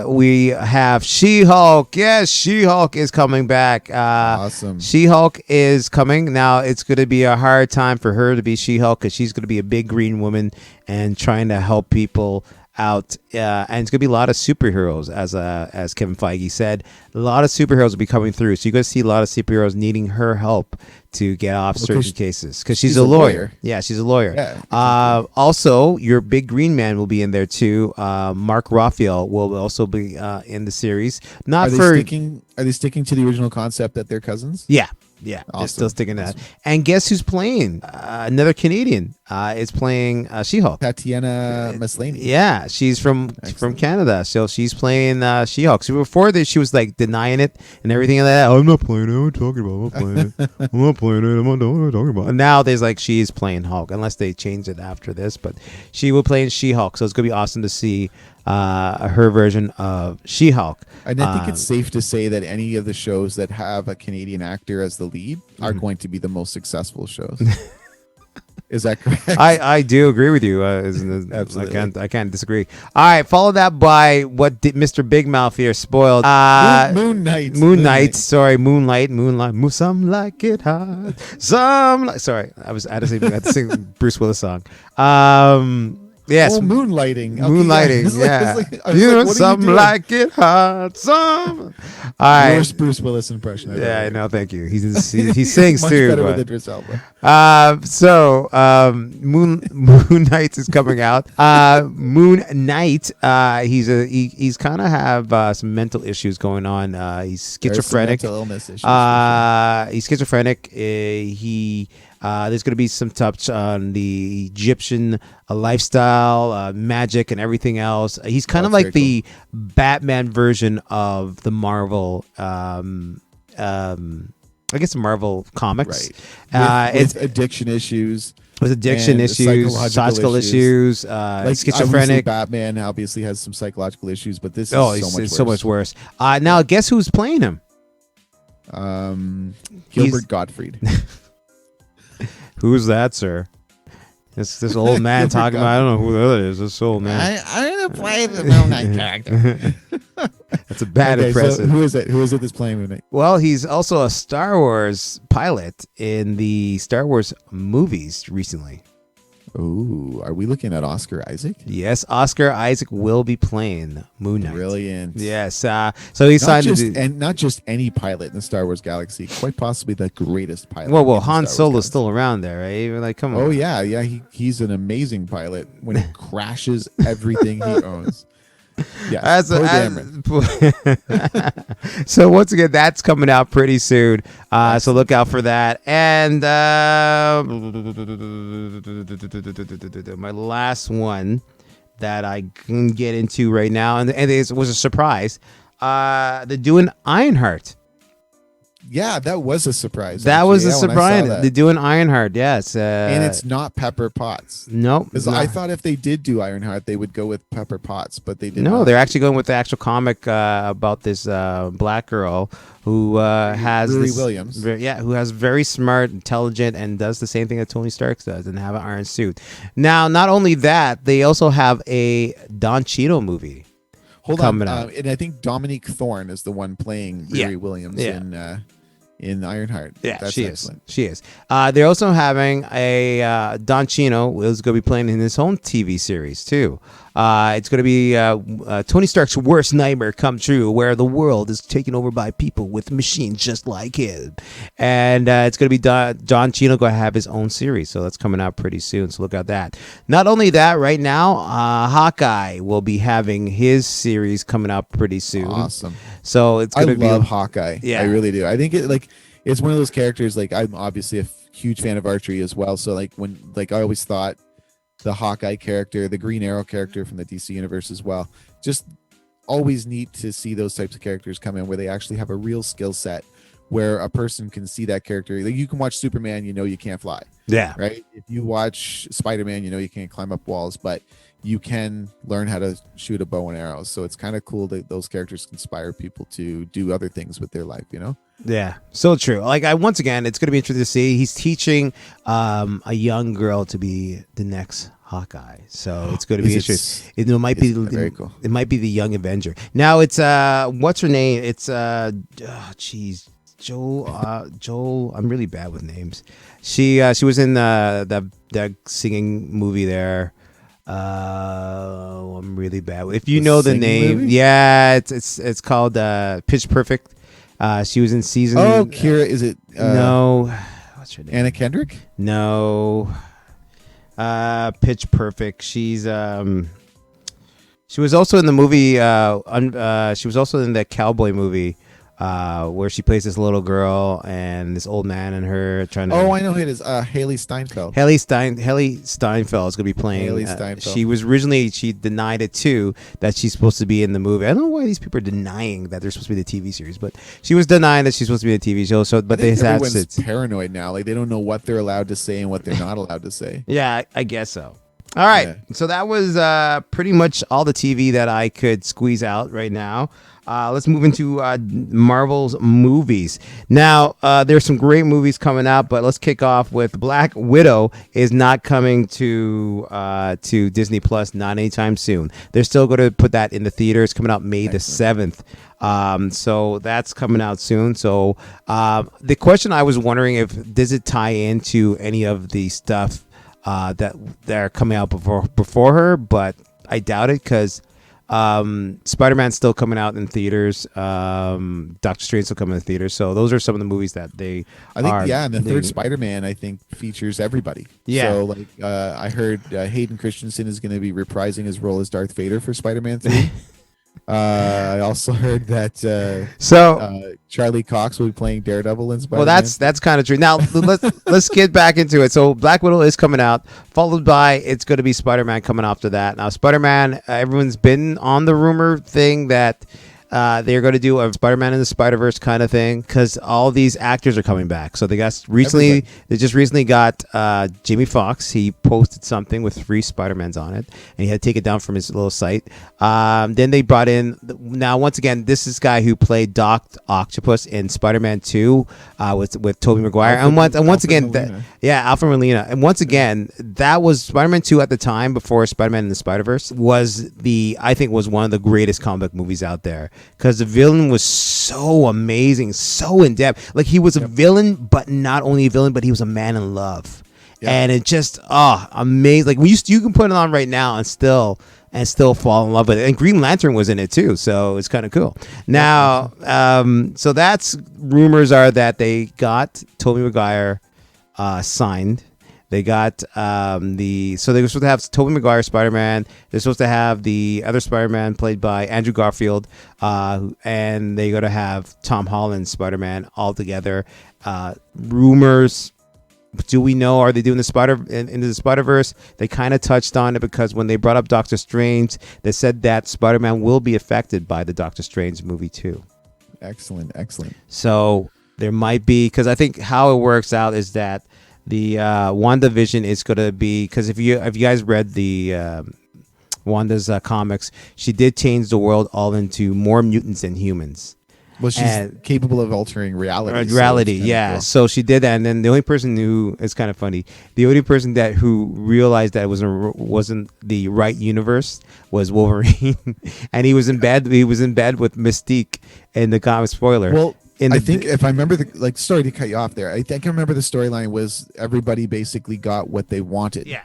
we have She-Hulk. Yes, She-Hulk is coming back. Awesome. She-Hulk is coming now. It's going to be a hard time for her to be She-Hulk because she's going to be a big green woman and trying to help people out, and it's gonna be a lot of superheroes, as Kevin Feige said. A lot of superheroes will be coming through, so you're gonna see a lot of superheroes needing her help to get off certain cases because she's a lawyer. Yeah, she's a lawyer. Yeah, also, your big green man will be in there too. Mark Raphael will also be in the series. Are they sticking to the original concept that they're cousins? Yeah. Yeah, awesome. They're still sticking to that. And guess who's playing? Another Canadian is playing She-Hulk. Tatiana Maslany. Yeah, she's from Canada, so she's playing She-Hulk. So before this, she was like denying it and everything like that. Oh, I'm not playing it. I'm talking about. I'm not playing it. I'm not playing it. I'm not know what I'm talking about. And now there's like she's playing Hulk, unless they change it after this. But she will play in She-Hulk, so it's gonna be awesome to see her version of She-Hulk. And I think it's safe to say that any of the shows that have a Canadian actor as the lead are going to be the most successful shows. Is that correct? I do agree with you. Absolutely. I can't disagree. All right, follow that by what Mr. Big Mouth here spoiled. Moon Knight. Moonlight. Some like it hot. Sorry, I had to sing Bruce Willis song. Yes. Moonlighting. Moonlighting, yeah. Some like it hot. Some. All right. Worst Bruce Willis impression ever. Yeah, I know. Thank you. He sings Much too. better But, with Idris Elba. Moon Knight is coming out. Moon Knight. He's kind of have some mental issues going on. He's schizophrenic. Mental illness issues. He's schizophrenic. There's going to be some touch on the Egyptian lifestyle, magic, and everything else. He's kind of like the Batman version of the Marvel, I guess, Marvel comics. Right. With addiction issues. With addiction issues, psychological issues, schizophrenic. Batman obviously has some psychological issues, but this is so much worse. Now, guess who's playing him? Gilbert Gottfried. Who's that, sir? This old man talking about. I don't know who the other is. This old man. I'm gonna play the Moon Knight character. That's a bad impression. So who is it? Who is it that's playing Moon Knight? Well, he's also a Star Wars pilot in the Star Wars movies recently. Oh, are we looking at Oscar Isaac? Yes, Oscar Isaac will be playing Moon Knight. Brilliant. Yes. So he signed and not just any pilot in the Star Wars galaxy, quite possibly the greatest pilot. Well, Han Solo's still around there, right? Even like, come on. Oh yeah. He's an amazing pilot when he crashes everything he owns. Yes. So once again, that's coming out pretty soon. So look out for that. And my last one that I can get into right now, and it was a surprise. They're doing Ironheart. Yeah, that was a surprise. That was a surprise. They're doing Ironheart, yes. And it's not Pepper Potts. Nope. Because I thought if they did do Ironheart, they would go with Pepper Potts, but they didn't. No, they're actually going with the actual comic about this black girl who has Riri Williams. Who has very smart, intelligent, and does the same thing that Tony Stark does and have an iron suit. Now, not only that, they also have a Don Cheadle movie. Hold on. And I think Dominique Thorne is the one playing Riri Williams in Ironheart. Yeah, that's excellent. She is. They're also having a Don Cheadle is going to be playing in his own TV series too. It's going to be Tony Stark's worst nightmare come true, where the world is taken over by people with machines just like him. And it's going to be Don Cheadle going to have his own series, so that's coming out pretty soon. So look at that. Not only that, right now, Hawkeye will be having his series coming out pretty soon. Awesome. So it's going to be. I love Hawkeye. Yeah, I really do. I think it's one of those characters. Like, I'm obviously a huge fan of archery as well. So I always thought the Hawkeye character, the Green Arrow character from the DC universe as well, just always neat to see those types of characters come in where they actually have a real skill set where a person can see that character. Like, you can watch Superman, you can't fly. Yeah. Right. If you watch Spider-Man, you can't climb up walls, but you can learn how to shoot a bow and arrows. So it's kind of cool that those characters inspire people to do other things with their life, Yeah, so true. Once again, it's going to be interesting to see. He's teaching a young girl to be the next Hawkeye, so it's going to be interesting. It might be very cool. It might be the Young Avenger. Now it's what's her name? It's Joel. I'm really bad with names. She was in that singing movie there. I'm really bad. If you know the singing name, movie? yeah, it's called Pitch Perfect. She was in season. Oh, Kira, is it No, what's her name? Anna Kendrick? No, Pitch Perfect. She was also in the movie. She was also in that cowboy movie. Where she plays this little girl and this old man and her trying to. Oh, I know who it is. Haley Steinfeld. Haley Steinfeld is going to be playing. Haley Steinfeld. She denied it too that she's supposed to be in the movie. I don't know why these people are denying that they're supposed to be the TV series, but she was denying that she's supposed to be the TV show. So, but they have everyone's paranoid now. Like they don't know what they're allowed to say and what they're not allowed to say. Yeah, I guess so. All right, so that was pretty much all the TV that I could squeeze out right now. Let's move into Marvel's movies. Now, there's some great movies coming out, but let's kick off with Black Widow is not coming to Disney Plus, not anytime soon. They're still going to put that in the theaters, coming out May the 7th. So that's coming out soon. So the question I was wondering does it tie into any of the stuff that are coming out before her, but I doubt it because Spider-Man's still coming out in theaters. Doctor Strange still coming in theaters. So those are some of the movies that and the third Spider-Man I think features everybody. Yeah. So like I heard Hayden Christensen is going to be reprising his role as Darth Vader for Spider-Man 3. I also heard that Charlie Cox will be playing Daredevil in Spider-Man. Well, that's kind of true. Now let's get back into it. So Black Widow is coming out, followed by it's going to be Spider-Man coming after that. Now Spider-Man, everyone's been on the rumor thing that they're going to do a Spider-Man in the Spider-Verse kind of thing because all these actors are coming back. So they just recently got Jamie Foxx. He posted something with 3 Spider-Mans on it, and he had to take it down from his little site. Then they brought in, now once again, this is guy who played Doc Octopus in Spider-Man 2 with Tobey Maguire. Alfred Molina. And once again, that was Spider-Man 2 at the time before Spider-Man in the Spider-Verse was one of the greatest comic book movies out there. Because the villain was so amazing, so in depth. Like he was a villain, but not only a villain, but he was a man in love. Yep. And it just amazing. Like you can put it on right now and still fall in love with it. And Green Lantern was in it too, so it's kind of cool. Now, so that's rumors are that they got Tobey Maguire signed. They got so they were supposed to have Tobey Maguire Spider-Man. They're supposed to have the other Spider-Man played by Andrew Garfield, and they're going to have Tom Holland Spider-Man all together. Rumors. Do we know? Are they doing into the Spider-Verse? They kind of touched on it because when they brought up Doctor Strange, they said that Spider-Man will be affected by the Doctor Strange movie too. Excellent. So there might be, because I think how it works out is that the WandaVision is going to be, because if you guys read the Wanda's comics, she did change the world all into more mutants than humans. Well, she's capable of altering reality. Cool. So she did that, and then the only person who is kind of funny. The only person who realized that it wasn't the right universe was Wolverine, and he was in bed. He was in bed with Mystique in the comic. Spoiler. Well, I think if I remember sorry to cut you off there. I think I remember the storyline was everybody basically got what they wanted. Yeah,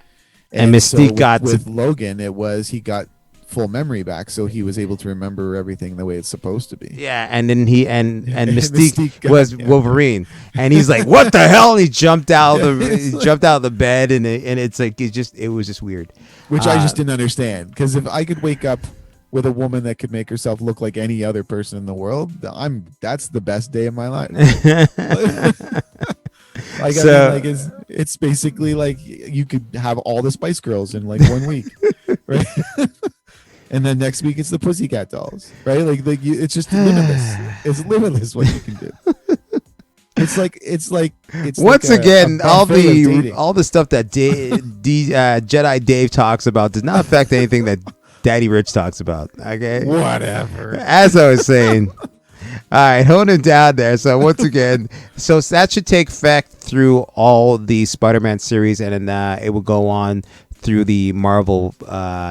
and Mystique got with Logan. It was he got full memory back, so he was able to remember everything the way it's supposed to be. Yeah, and then Mystique was Wolverine, and he's like, "What the hell?" And he jumped out of the bed, and it's like it was just weird. Which I just didn't understand, because if I could wake up with a woman that could make herself look like any other person in the world, that's the best day of my life. It's basically like you could have all the Spice Girls in like 1 week, right? And then next week it's the Pussycat Dolls, right? It's just limitless. It's limitless what you can do. It's once again all the stuff that Jedi Dave talks about does not affect anything that Daddy Rich talks about. Okay, whatever. As I was saying. All right, hold it down there. So once again, so that should take effect through all the Spider-Man series, and then it will go on through the Marvel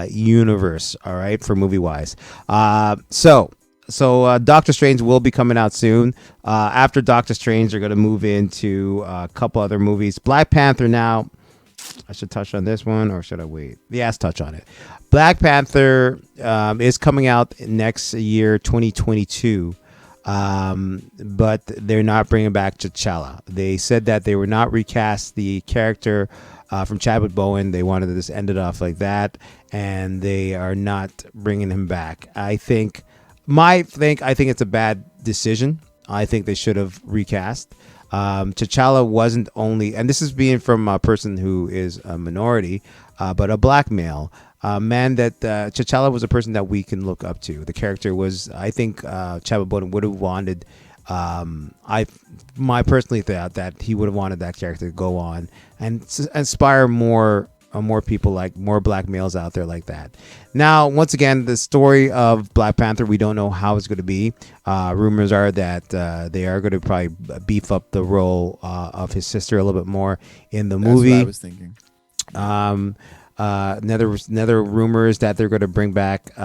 universe. All right, for movie wise. So Doctor Strange will be coming out soon. After Doctor Strange, they're going to move into a couple other movies. Black Panther now. I should touch on this one, or should I wait? Yeah, let's touch on it. Black Panther is coming out next year, 2022. But they're not bringing back T'Challa. They said that they were not recast the character from Chadwick Boseman. They wanted to just end it off like that, and they are not bringing him back. I think it's a bad decision. I think they should have recast. T'Challa wasn't only, and this is being from a person who is a minority, but a black male. Man, that T'Challa was a person that we can look up to. The character was, I think, Chadwick Boseman would have wanted. I personally thought that he would have wanted that character to go on and inspire more people, like more black males out there like that. Now, once again, the story of Black Panther, we don't know how it's going to be. Rumors are that they are going to probably beef up the role of his sister a little bit more in the movie. That's what I was thinking. Another rumor is that they're going to bring back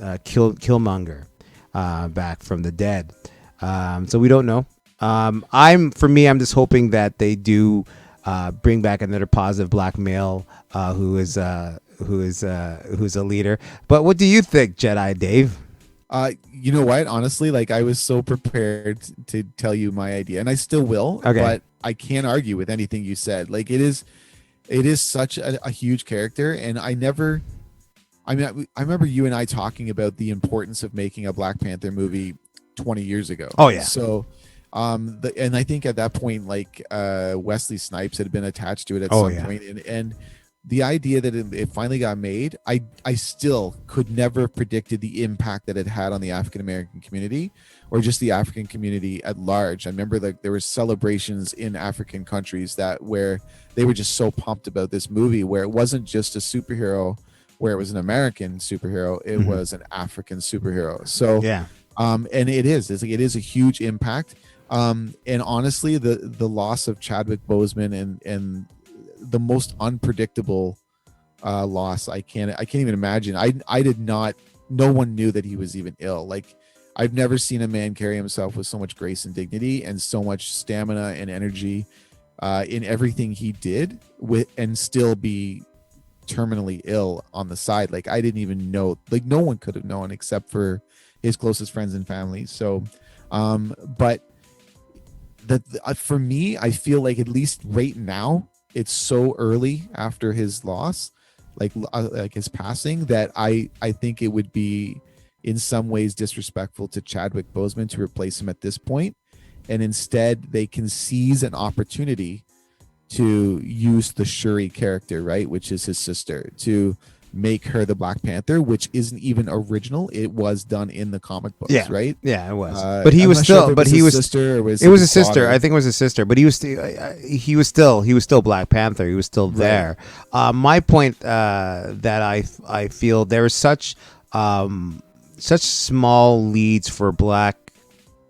Killmonger back from the dead. So we don't know. I'm just hoping that they do bring back another positive black male who's a leader. But what do you think, Jedi Dave? You know what? Honestly, like I was so prepared to tell you my idea, and I still will. Okay. But I can't argue with anything you said. Like it is such a huge character, and I remember you and I talking about the importance of making a Black Panther movie 20 years ago. Oh yeah. So, and I think at that point, like Wesley Snipes had been attached to it at some point, and the idea that it finally got made, I still could never have predicted the impact that it had on the African American community or just the African community at large. I remember like there were celebrations in African countries where they were just so pumped about this movie, where it wasn't just a superhero, where it was an American superhero, it was an African superhero. So yeah. And it is a huge impact. And honestly, the loss of Chadwick Boseman and the most unpredictable loss I can't even imagine. I did not, no one knew that he was even ill. Like I've never seen a man carry himself with so much grace and dignity and so much stamina and energy in everything he did and still be terminally ill on the side. Like I didn't even know, like no one could have known except for his closest friends and family. So but for me, I feel like at least right now, it's so early after his loss, like his passing, that I think it would be in some ways disrespectful to Chadwick Boseman to replace him at this point. And instead they can seize an opportunity to use the Shuri character, right, which is his sister, to make her the Black Panther, which isn't even original. It was done in the comic books, right? Yeah, it was. But he was still. But he was sister. Or was it was a sister. I think it was a sister. But he was still Black Panther. He was still there. Right. My point that I feel there is such small leads for Black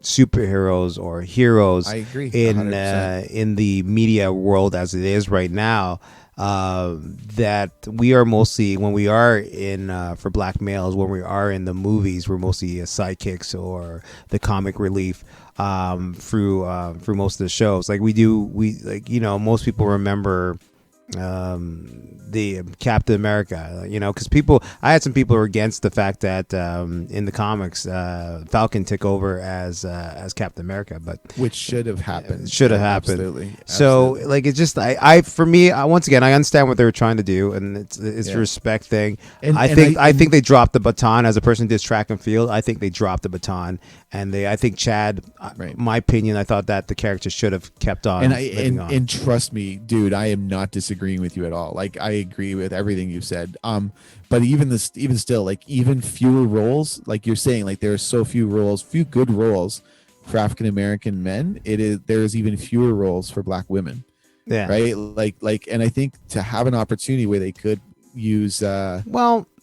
superheroes or heroes. I agree. In the media world as it is right now. That we are mostly, when we are in for black males, when we are in the movies, we're mostly sidekicks or the comic relief through most of the shows. Like most people remember the Captain America, because I had some people who were against the fact that in the comics Falcon took over as Captain America, but which should have happened. Absolutely. So like it's just for me, once again, I understand what they were trying to do, and it's a respect thing. And I think they dropped the baton. As a person who did track and field, I think they dropped the baton, and I think Chad, my opinion, I thought that the character should have kept on. And trust me, dude, I am not disagreeing with you at all. Like I agree with everything you said. But even still, like even fewer roles, like you're saying, like there are so few good roles for African American men. There's even fewer roles for Black women. Yeah. Right. Like, and I think to have an opportunity where they could use.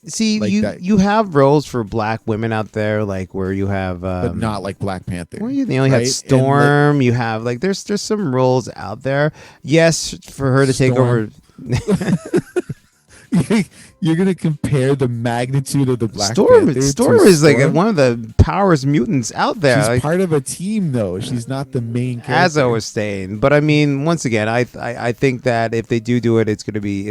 See, like you have roles for Black women out there, like where you have, but not like Black Panther. Well, you only have Storm. You have like there's some roles out there. Yes, for her to take over. You're gonna compare the magnitude of the Black Storm. Panther Storm to is like Storm? one of the powers mutants out there. She's Like, part of a team, though. She's not the main character. as I was saying, but I mean, once again, I think that if they do it, it's gonna be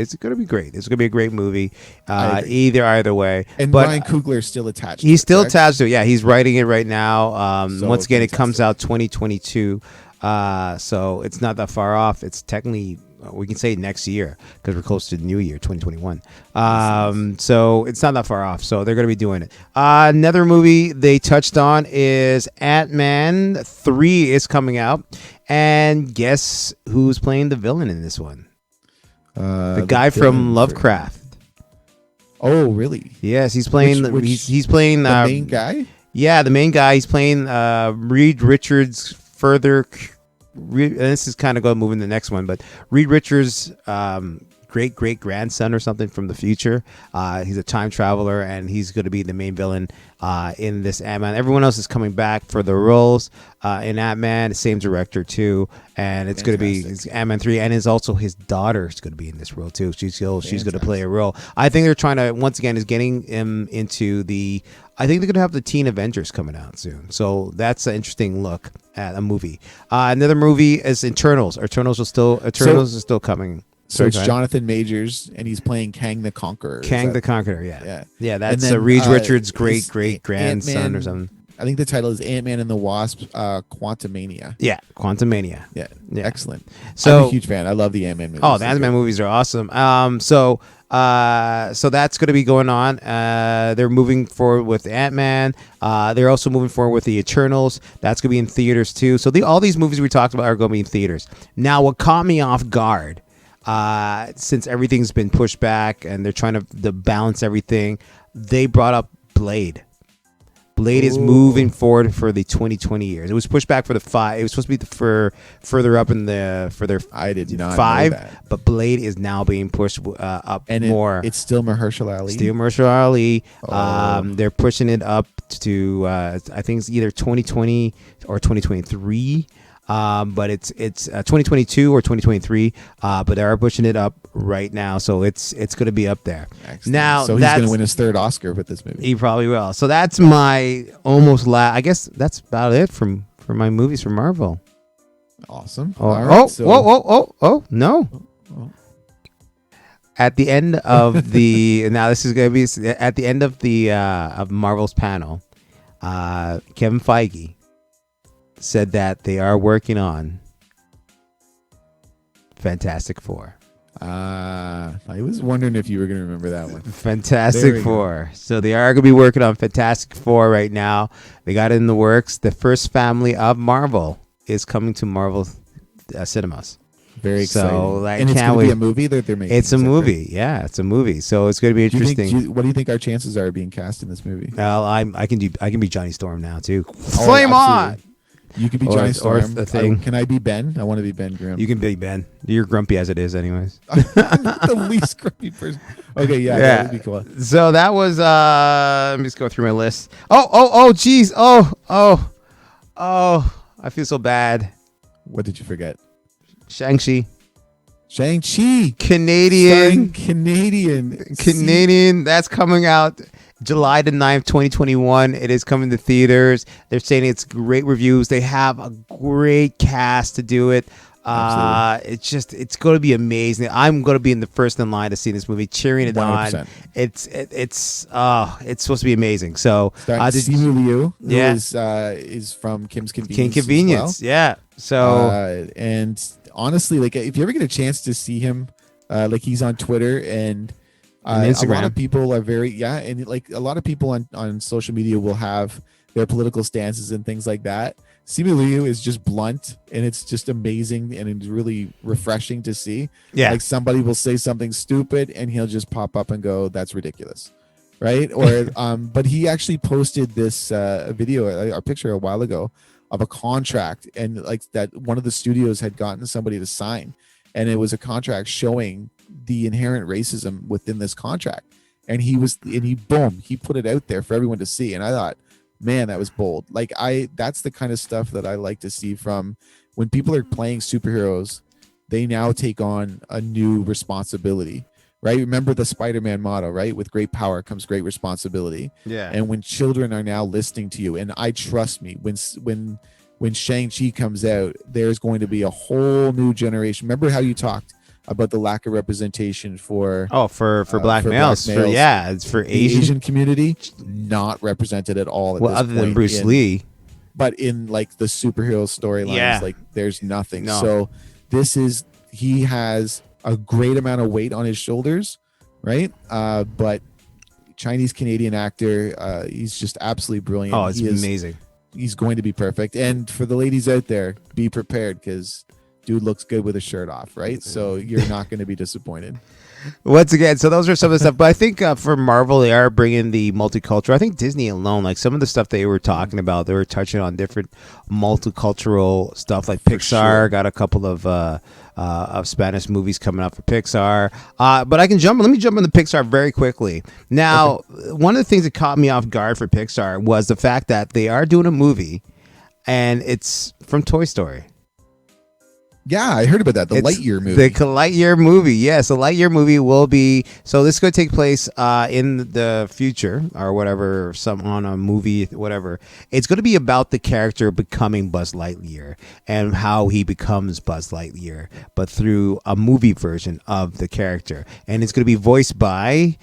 great. It's gonna be a great movie. Either way. And but Ryan Coogler is still attached. he's to it, still correct? attached to it. Yeah, he's writing it right now. So Once again, it comes fantastic. out 2022. So it's not that far off. It's technically, we can say next year because we're close to the new year, 2021. So it's not that far off. So they're going to be doing it. Another movie they touched on is Ant-Man 3 is coming out. And guess who's playing the villain in this one? The guy from Lovecraft. Oh, really? Yes, he's playing. He's playing the main guy. Yeah, the main guy. He's playing Reed Richards. Further, and this is kind of going to move in the next one, but Reed Richards' great grandson or something from the future. He's a time traveler, and he's going to be the main villain in this Ant-Man. Everyone else is coming back for the roles in Ant-Man. The same director too, and it's going to be Ant-Man 3, and is also his daughter is going to be in this role too. She's going to play a role. I think they're trying to once again is getting him into the. I think they're going to have the Teen Avengers coming out soon. So that's an interesting look at a movie. Another movie is Eternals. Eternals is still coming. So it's Jonathan Majors, and he's playing Kang the Conqueror. The Conqueror, yeah. That's then, Reed Richards' great grandson Ant-Man, or something. I think the title is Ant-Man and the Wasp, Quantumania. Yeah, Quantumania. Yeah, excellent. So I'm a huge fan. I love the Ant-Man movies. Oh, the Ant-Man movies are awesome. So that's going to be going on. They're moving forward with Ant-Man. They're also moving forward with the Eternals. That's going to be in theaters too. So all these movies we talked about are going to be in theaters. Now, what caught me off guard, since everything's been pushed back and they're trying to balance everything, they brought up Blade. Blade is moving forward for the 2020 years. It was pushed back for the 5. It was supposed to be for further up in for their I did not 5, know that. but Blade is now being pushed up and more. It's still Mahershala Ali. Still Mahershala Ali. They're pushing it up to I think it's either 2020 or 2023. But it's 2022 or 2023. But they are pushing it up right now, so it's going to be up there. Excellent. Now, so he's going to win his 3rd Oscar with this movie. He probably will. So that's my almost I guess that's about it for my movies from Marvel. Awesome. Oh, no. At the end of the now this is going to be at the end of the of Marvel's panel, Kevin Feige said that they are working on Fantastic Four. I was wondering if you were going to remember that one. Fantastic Four. So they are going to be working on Fantastic Four right now. They got it in the works. The first family of Marvel is coming to Marvel cinemas. Very exciting. So, and it's going to be a movie that they're making. It's a movie. Yeah, it's a movie. So it's going to be interesting. What do you think our chances are of being cast in this movie? Well, I can be Johnny Storm now too. Oh, Flame on. You could be Johnny Storm. The thing. Can I be Ben? I want to be Ben Grimm. You can be Ben. You're grumpy as it is, anyways. The least grumpy person. Okay, yeah, that would be cool. So that was. Let me just go through my list. Geez. Oh. I feel so bad. What did you forget? Shang-Chi. Canadian. That's coming out July the 9th, 2021. It is coming to theaters. They're saying it's great reviews. They have a great cast to do it. It's going to be amazing. I'm going to be in the first in line to see this movie, cheering it 100%. on. It's supposed to be amazing. So Simu Liu, who is from Kim's Convenience. Yeah. So and honestly, like if you ever get a chance to see him, like he's on Twitter and Instagram. a lot of people are and like a lot of people on social media will have their political stances and things like that. Simu Liu is just blunt, and it's just amazing, and it's really refreshing to see. Yeah, like somebody will say something stupid, and he'll just pop up and go, "That's ridiculous," right? Or but he actually posted this video, a picture a while ago of a contract, and like that one of the studios had gotten somebody to sign, and it was a contract showing the inherent racism within this contract, and he put it out there for everyone to see, and I thought, man, that was bold. Like that's the kind of stuff that I like to see from when people are playing superheroes. They now take on a new responsibility, right? Remember the Spider-Man motto, right? With great power comes great responsibility. Yeah. And when children are now listening to you, and I trust me, when Shang-Chi comes out, there's going to be a whole new generation. Remember how you talked about the lack of representation for black males. It's for the Asian community, not represented at all. Well, other than Bruce Lee. But in like the superhero storylines, like there's nothing. No. So he has a great amount of weight on his shoulders, right? But Chinese Canadian actor, he's just absolutely brilliant. Oh, it's amazing. He's going to be perfect. And for the ladies out there, be prepared because dude looks good with a shirt off, right? So you're not going to be disappointed. Once again, so those are some of the stuff. But I think for Marvel, they are bringing the multicultural. I think Disney alone, like some of the stuff they were talking about, they were touching on different multicultural stuff. Like Pixar got a couple of Spanish movies coming out for Pixar. But let me jump into Pixar very quickly. Now, one of the things that caught me off guard for Pixar was the fact that they are doing a movie, and it's from Toy Story. Yeah, I heard about that. The Lightyear movie. The Lightyear movie. Yes, the Lightyear movie will be. So this is going to take place in the future or whatever, on a movie, whatever. It's going to be about the character becoming Buzz Lightyear and how he becomes Buzz Lightyear, but through a movie version of the character. And it's going to be voiced by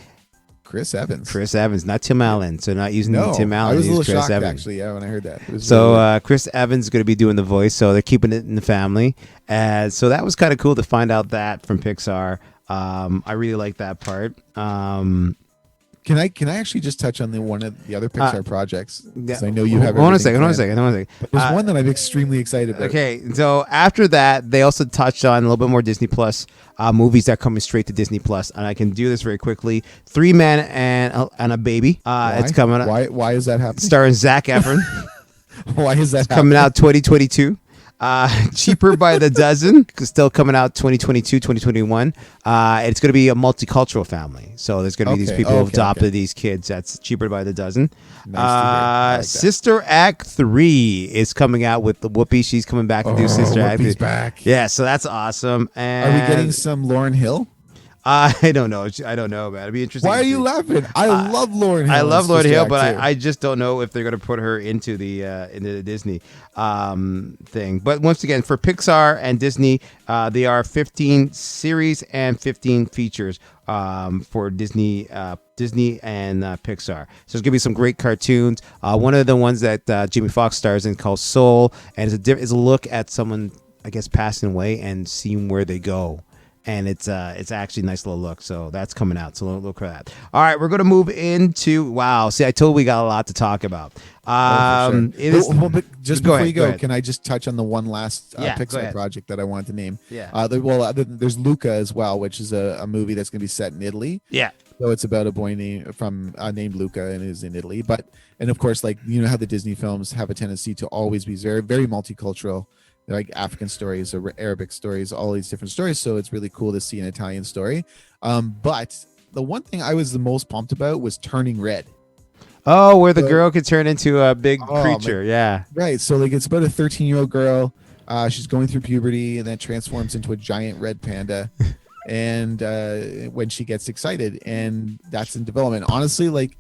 Chris Evans, not Tim Allen. So not using Tim Allen. I was a little Chris shocked Evans. actually. Yeah, when I heard that. So Chris Evans is going to be doing the voice. So they're keeping it in the family. So that was kind of cool to find out that from Pixar. I really like that part. Can I actually just touch on one of the other Pixar projects? Because I know you have. Hold on a second. But there's one that I'm extremely excited about. Okay, so after that, they also touched on a little bit more Disney Plus movies that are coming straight to Disney Plus, and I can do this very quickly. 3 Men and a Baby. It's coming. Why is that happening? Starring Zac Efron. Why is that coming out 2022? Cheaper by the Dozen, still coming out 2022, 2021. It's going to be a multicultural family. So there's going to be these people who adopted these kids. That's Cheaper by the Dozen. Nice like Sister Act 3 is coming out with the Whoopi. She's coming back to do Sister Act 3. Back. Yeah, so that's awesome. And are we getting some Lauryn Hill? I don't know, man. It'd be interesting. Why are you laughing? I love Lauryn Hill. I love Lauryn Hill, but I just don't know if they're going to put her into the Disney thing. But once again, for Pixar and Disney, they are 15 series and 15 features for Disney and Pixar. So there's gonna be some great cartoons. One of the ones that Jamie Foxx stars in called Soul, and it's a look at someone, I guess, passing away and seeing where they go. And it's actually a nice little look. So that's coming out. So look for that. All right, we're going to move into, wow. See, I told we got a lot to talk about. But just before you go, can I just touch on the one last Pixar project that I wanted to name? Yeah. There's Luca as well, which is a movie that's going to be set in Italy. Yeah. So it's about a boy named Luca and is in Italy. And of course, like, you know how the Disney films have a tendency to always be very, very multicultural. They're like African stories or Arabic stories, all these different stories. So it's really cool to see an Italian story. But the one thing I was the most pumped about was Turning Red. Oh, where the girl could turn into a big creature. Yeah. Right. So like it's about a 13-year-old girl. She's going through puberty and then transforms into a giant red panda. And when she gets excited, and that's in development. Honestly, like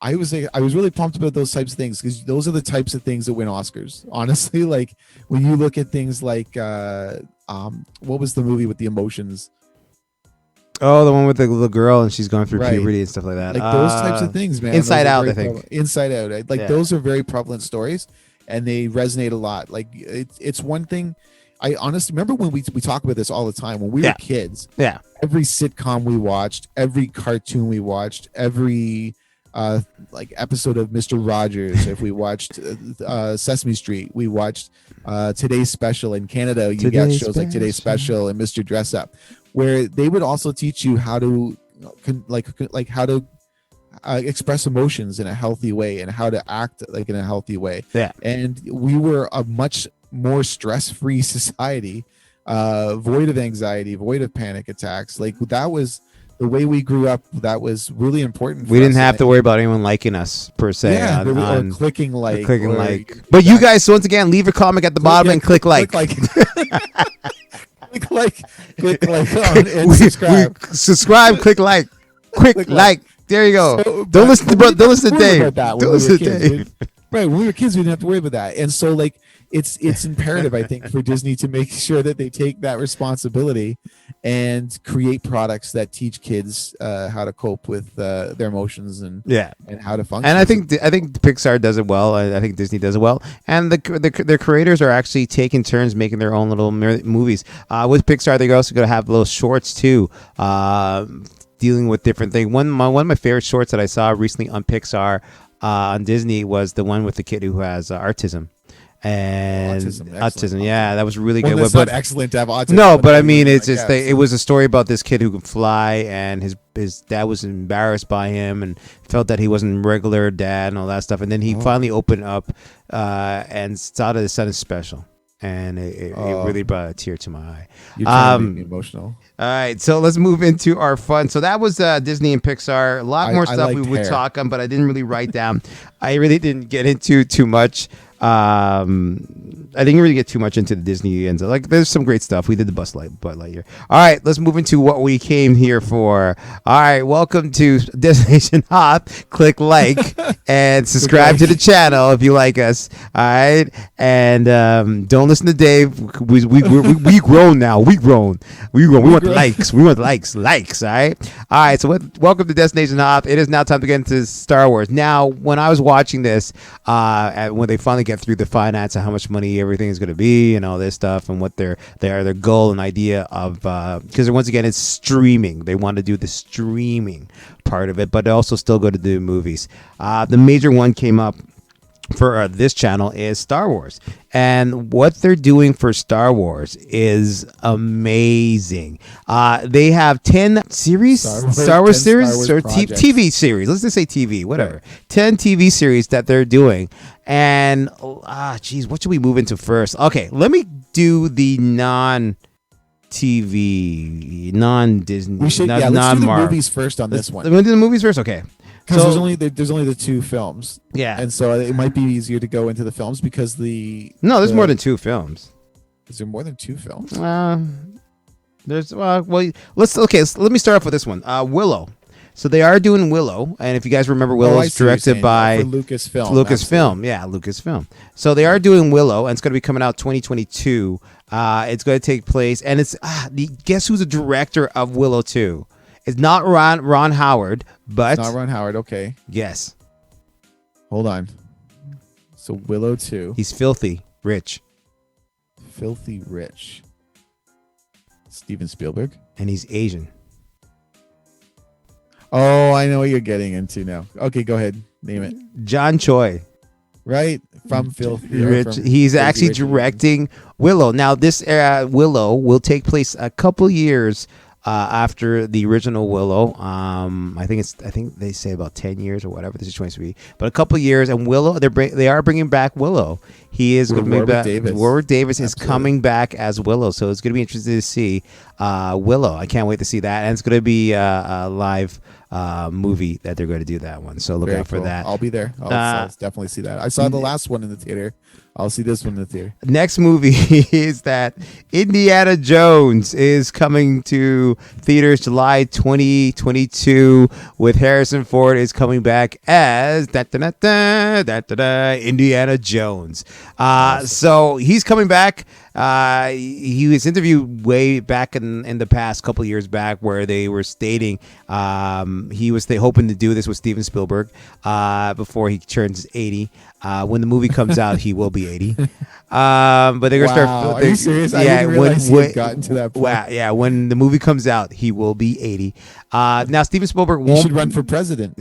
I was really pumped about those types of things because those are the types of things that win Oscars. Honestly, like when you look at things like what was the movie with the emotions? Oh, the one with the little girl and she's going through puberty and stuff like that. Like those types of things, man. Inside Out, I think. Inside Out. Like those are very prevalent stories, and they resonate a lot. Like it's one thing. I honestly remember when we talk about this all the time when we were kids. Yeah. Every sitcom we watched, every cartoon we watched, every like episode of Mr. Rogers. If we watched Sesame Street, we watched Today's Special. In Canada, you got shows like Today's Special and Mr. Dress Up, where they would also teach you how to how to express emotions in a healthy way and how to act like in a healthy way. Yeah. And we were a much more stress-free society, void of anxiety, void of panic attacks. Like that was the way we grew up. That was really important. We didn't have to worry about anyone liking us per se. Yeah, or clicking like. But you guys, once again, leave a comment at the bottom and click like. click like on and subscribe. Subscribe, click like, Click like. There you go. So, don't listen to but don't listen to we didn't Dave. have to worry about that Don't when we listen were to kids. Dave. Right, when we were kids, we didn't have to worry about that, and so like it's imperative, I think, for Disney to make sure that they take that responsibility and create products that teach kids how to cope with their emotions and how to function. And I think Pixar does it well. I think Disney does it well, and their creators are actually taking turns making their own little movies. With Pixar, they're also going to have little shorts too. Dealing with different things. One of my favorite shorts that I saw recently on Pixar, on Disney, was the one with the kid who has autism. And autism, yeah, that was really good. It's not excellent to have autism. No, but I mean, it's just it was a story about this kid who can fly, and his dad was embarrassed by him and felt that he wasn't a regular dad and all that stuff. And then he finally opened up and saw that his son is special, and it really brought a tear to my eye. You're trying to make me emotional. All right, so let's move into our fun. So that was Disney and Pixar. A lot more stuff we would talk on, but I didn't really write down. I really didn't get into too much. I didn't really get too much into the Disney ends. Like, there's some great stuff. We did the Buzz Lightyear. All right, let's move into what we came here for. All right, welcome to Destination Hoth. Click like and subscribe to the channel if you like us. All right, and don't listen to Dave. We grown now. We grown. We want likes. We want likes. All right. So welcome to Destination Hoth. It is now time to get into Star Wars. Now, when I was watching this, when they finally get through the finance and how much money everything is going to be and all this stuff and what their goal and idea of, because once again, it's streaming. They want to do the streaming part of it, but they also still go to do movies. The major one came up for this channel is Star Wars, and what they're doing for Star Wars is amazing. They have 10 series, Star Wars series, or TV series. Let's just say TV, whatever. Right. 10 TV series that they're doing, and geez, what should we move into first? Okay, let me do the non-TV, non-Disney, let's do the movies first on this one. Let me do the movies first, okay. Because there's only the two films. Yeah. And so it might be easier to go into the films because there's more than two films. Is there more than two films? Let me start off with this one. Willow. So they are doing Willow, and if you guys remember, Willow is directed by Lucasfilm. Lucasfilm. So they are doing Willow, and it's going to be coming out 2022. It's going to take place, and it's guess who's the director of Willow 2? It's not Ron Howard, but it's not Ron Howard. Okay. Yes. Hold on. So Willow 2. He's filthy rich. Filthy rich. Steven Spielberg. And he's Asian. Oh, I know what you're getting into now. Okay, go ahead. Name it. John Choi. Right? From Filthy Rich. He's actually directing Willow. Now, this Willow will take place a couple years after the original Willow. I think they say about 10 years or whatever the situation will be, but a couple years. And Willow, they are bringing back Willow. He is going to bring back Warwick Davis. Is coming back as Willow, so it's going to be interesting to see Willow. I can't wait to see that, and it's going to be a live movie that they're going to do that one. So look out for that. I'll be there. I'll definitely see that. I saw the last one in the theater. I'll see this one in the theater. Next movie is that Indiana Jones is coming to theaters July 2022 with Harrison Ford is coming back as Indiana Jones. So he's coming back. He was interviewed way back in the past couple years back where they were stating he was hoping to do this with Steven Spielberg before he turns 80. When the movie comes out, he will be 80. But they're gonna start. Are you serious? I didn't realize he had gotten to that point. Yeah, when the movie comes out, he will be 80. Now Steven Spielberg won't. He should run for president.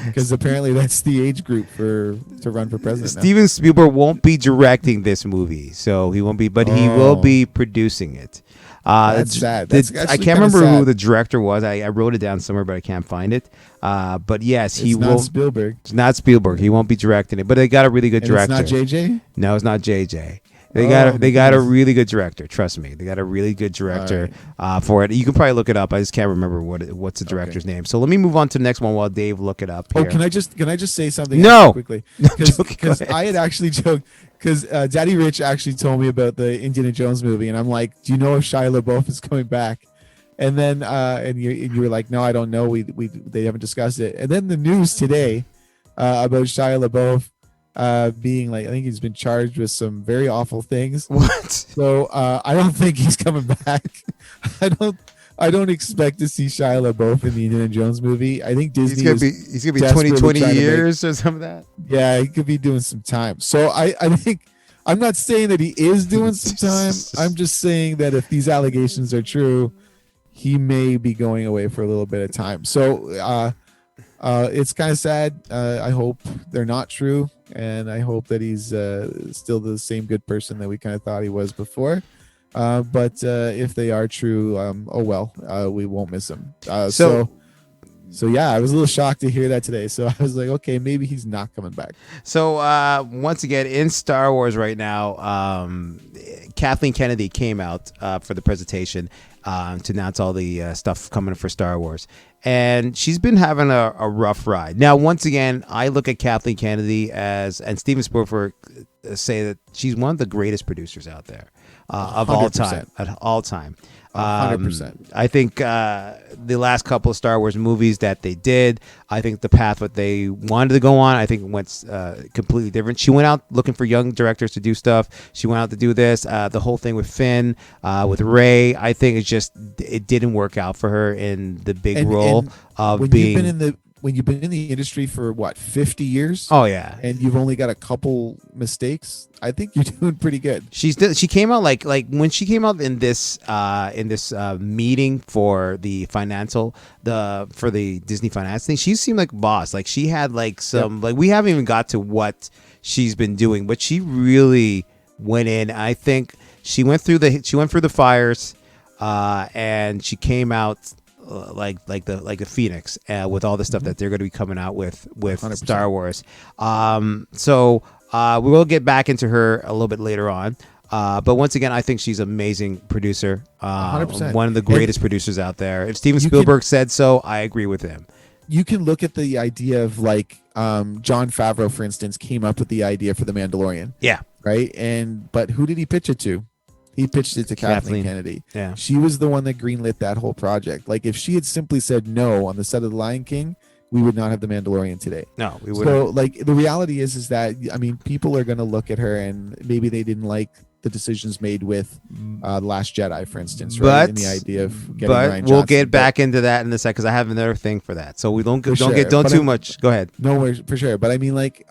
Because apparently that's the age group to run for president. Steven Spielberg won't be directing this movie, so he won't be, but he will be producing it. That's sad. I can't remember who the director was. I wrote it down somewhere, but I can't find it. But yes, he will. Spielberg. It's not Spielberg. He won't be directing it, but they got a really good director. It's not JJ? No, it's not JJ. They got a really good director. Trust me, they got a really good director for it. You can probably look it up. I just can't remember what's the director's name. So let me move on to the next one while Dave look it up. Here. Oh, can I just say something? No, quickly because I had actually joked. because Daddy Rich actually told me about the Indiana Jones movie, and I'm like, do you know if Shia LaBeouf is coming back? And then and you were like, no, I don't know. They haven't discussed it. And then the news today about Shia LaBeouf being like, I think he's been charged with some very awful things. What? So I don't think he's coming back. I don't expect to see Shia LaBeouf in the Indiana Jones movie. I think Disney he's gonna be 20 years or something like that. Yeah, he could be doing some time. So I think, I'm not saying that he is doing some time. I'm just saying that if these allegations are true, he may be going away for a little bit of time. So it's kind of sad. I hope they're not true, and I hope that he's still the same good person that we kind of thought he was before. But if they are true, oh well, we won't miss him. So yeah, I was a little shocked to hear that today. So I was like, okay, maybe he's not coming back. So once again, in Star Wars right now, Kathleen Kennedy came out for the presentation to announce all the stuff coming for Star Wars. And she's been having a rough ride. Now, once again, I look at Kathleen Kennedy and Steven Spielberg say that she's one of the greatest producers out there of all time. At all time. 100%. I think the last couple of Star Wars movies that they did, I think the path what they wanted to go on, I think went completely different. She went out looking for young directors to do stuff. She went out to do this. The whole thing with Finn, with Rey, I think it didn't work out for her in the big role of being. When you've been in the industry for what, 50 years? Oh yeah, and you've only got a couple mistakes, I think you're doing pretty good. She came out like when she came out in this meeting for the for the Disney finance thing. She seemed like a boss. Like she had like some like we haven't even got to what she's been doing, but she really went in. I think she went through the fires, and she came out. Like the Phoenix with all the stuff that they're going to be coming out with 100%. Star Wars. So we will get back into her a little bit later on. But once again, I think she's an amazing producer. 100%. One of the greatest producers out there. If Steven Spielberg said so, I agree with him. You can look at the idea of like Jon Favreau, for instance, came up with the idea for The Mandalorian. Yeah. Right. But who did he pitch it to? He pitched it to Kathleen Kennedy. Yeah. She was the one that greenlit that whole project. Like if she had simply said no on the set of The Lion King, we would not have The Mandalorian today. No, we wouldn't. So like the reality is that, I mean, people are going to look at her and maybe they didn't like the decisions made with Last Jedi, for instance, right? And the idea of getting Ryan Johnson. We'll get back into that in a sec because I have another thing for that. So we don't too much. Go ahead. No worries, for sure. But I mean, like,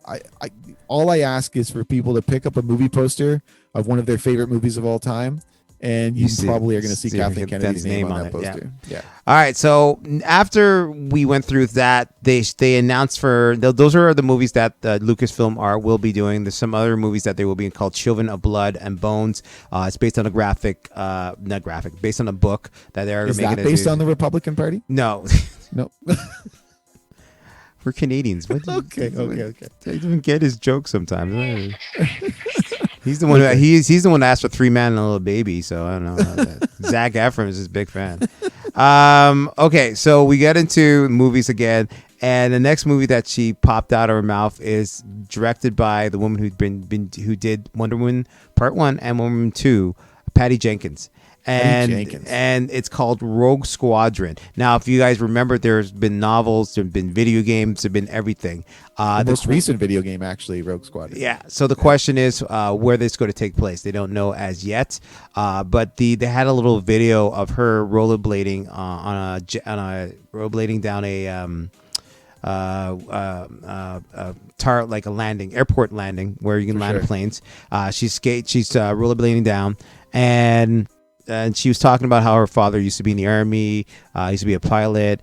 all I ask is for people to pick up a movie poster of one of their favorite movies of all time, and you probably are going to see Kathleen Kennedy's name on that poster. Yeah. All right. So after we went through that, they announced those are the movies that Lucasfilm will be doing. There's some other movies that they will be called Children of Blood and Bones. It's based on a based on a book that they're making. Is that based on the Republican Party? No. No. We're Canadians. Okay. I don't get his joke sometimes. He's the one who he's the one that asked for 3 Men and a Little Baby. So I don't know. Zac Efron is his big fan. Okay, so we get into movies again, and the next movie that she popped out of her mouth is directed by the woman who did Wonder Woman Part 1 and Wonder Woman 2, Patty Jenkins. And it's called Rogue Squadron. Now, if you guys remember, there's been novels, there's been video games, there's been everything. The most recent video game, actually, Rogue Squadron. Yeah. So the question is where this is going to take place. They don't know as yet. But they had a little video of her rollerblading rollerblading down like a landing, airport landing where you can land planes. She's rollerblading down, and she was talking about how her father used to be in the army, used to be a pilot.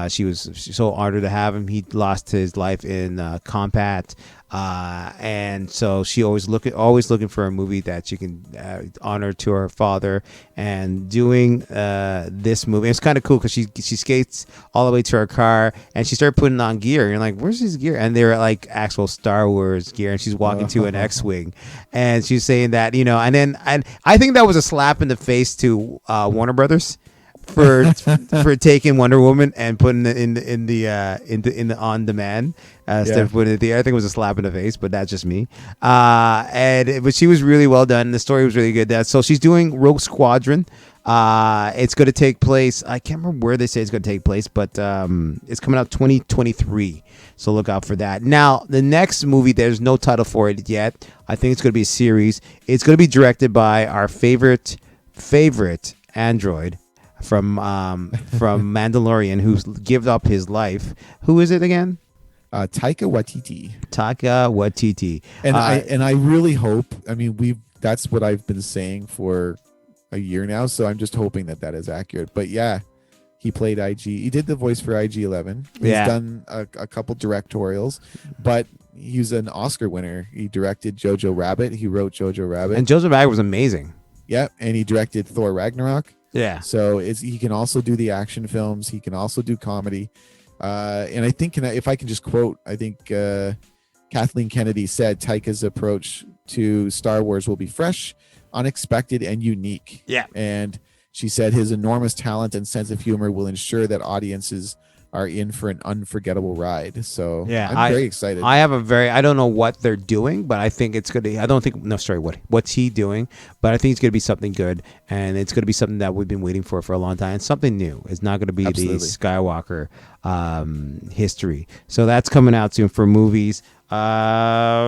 She was so honored to have him. He lost his life in combat. And so she always looking for a movie that she can honor to her father, and doing this movie. It's kind of cool because she skates all the way to her car and she started putting on gear. And you're like, where's his gear? And they're like actual Star Wars gear, and she's walking to an X-wing, and she's saying that, and I think that was a slap in the face to Warner Brothers for taking Wonder Woman and putting it in the on demand instead of putting it there. I think it was a slap in the face, but that's just me. But she was really well done. The story was really good. So she's doing Rogue Squadron. It's going to take place. I can't remember where they say it's going to take place, but it's coming out 2023. So look out for that. Now, the next movie, there's no title for it yet. I think it's going to be a series. It's going to be directed by our favorite android from Mandalorian, who's given up his life. Who is it again? Taika Waititi. And I really hope. I mean, that's what I've been saying for a year now, so I'm just hoping that is accurate. But yeah, he played IG. He did the voice for IG-11. He's done a couple directorials, but he's an Oscar winner. He directed Jojo Rabbit. He wrote Jojo Rabbit, and Jojo Rabbit was amazing. Yeah, and he directed Thor Ragnarok. Yeah. So he can also do the action films. He can also do comedy. And I think, if I can just quote, I think Kathleen Kennedy said Taika's approach to Star Wars will be fresh, unexpected, and unique. Yeah. And she said his enormous talent and sense of humor will ensure that audiences are in for an unforgettable ride. So yeah, I'm very excited. I don't know what they're doing, but I think it's gonna. What's he doing? But I think it's gonna be something good, and it's gonna be something that we've been waiting for a long time, and something new. It's not gonna be the Skywalker history. So that's coming out soon for movies. I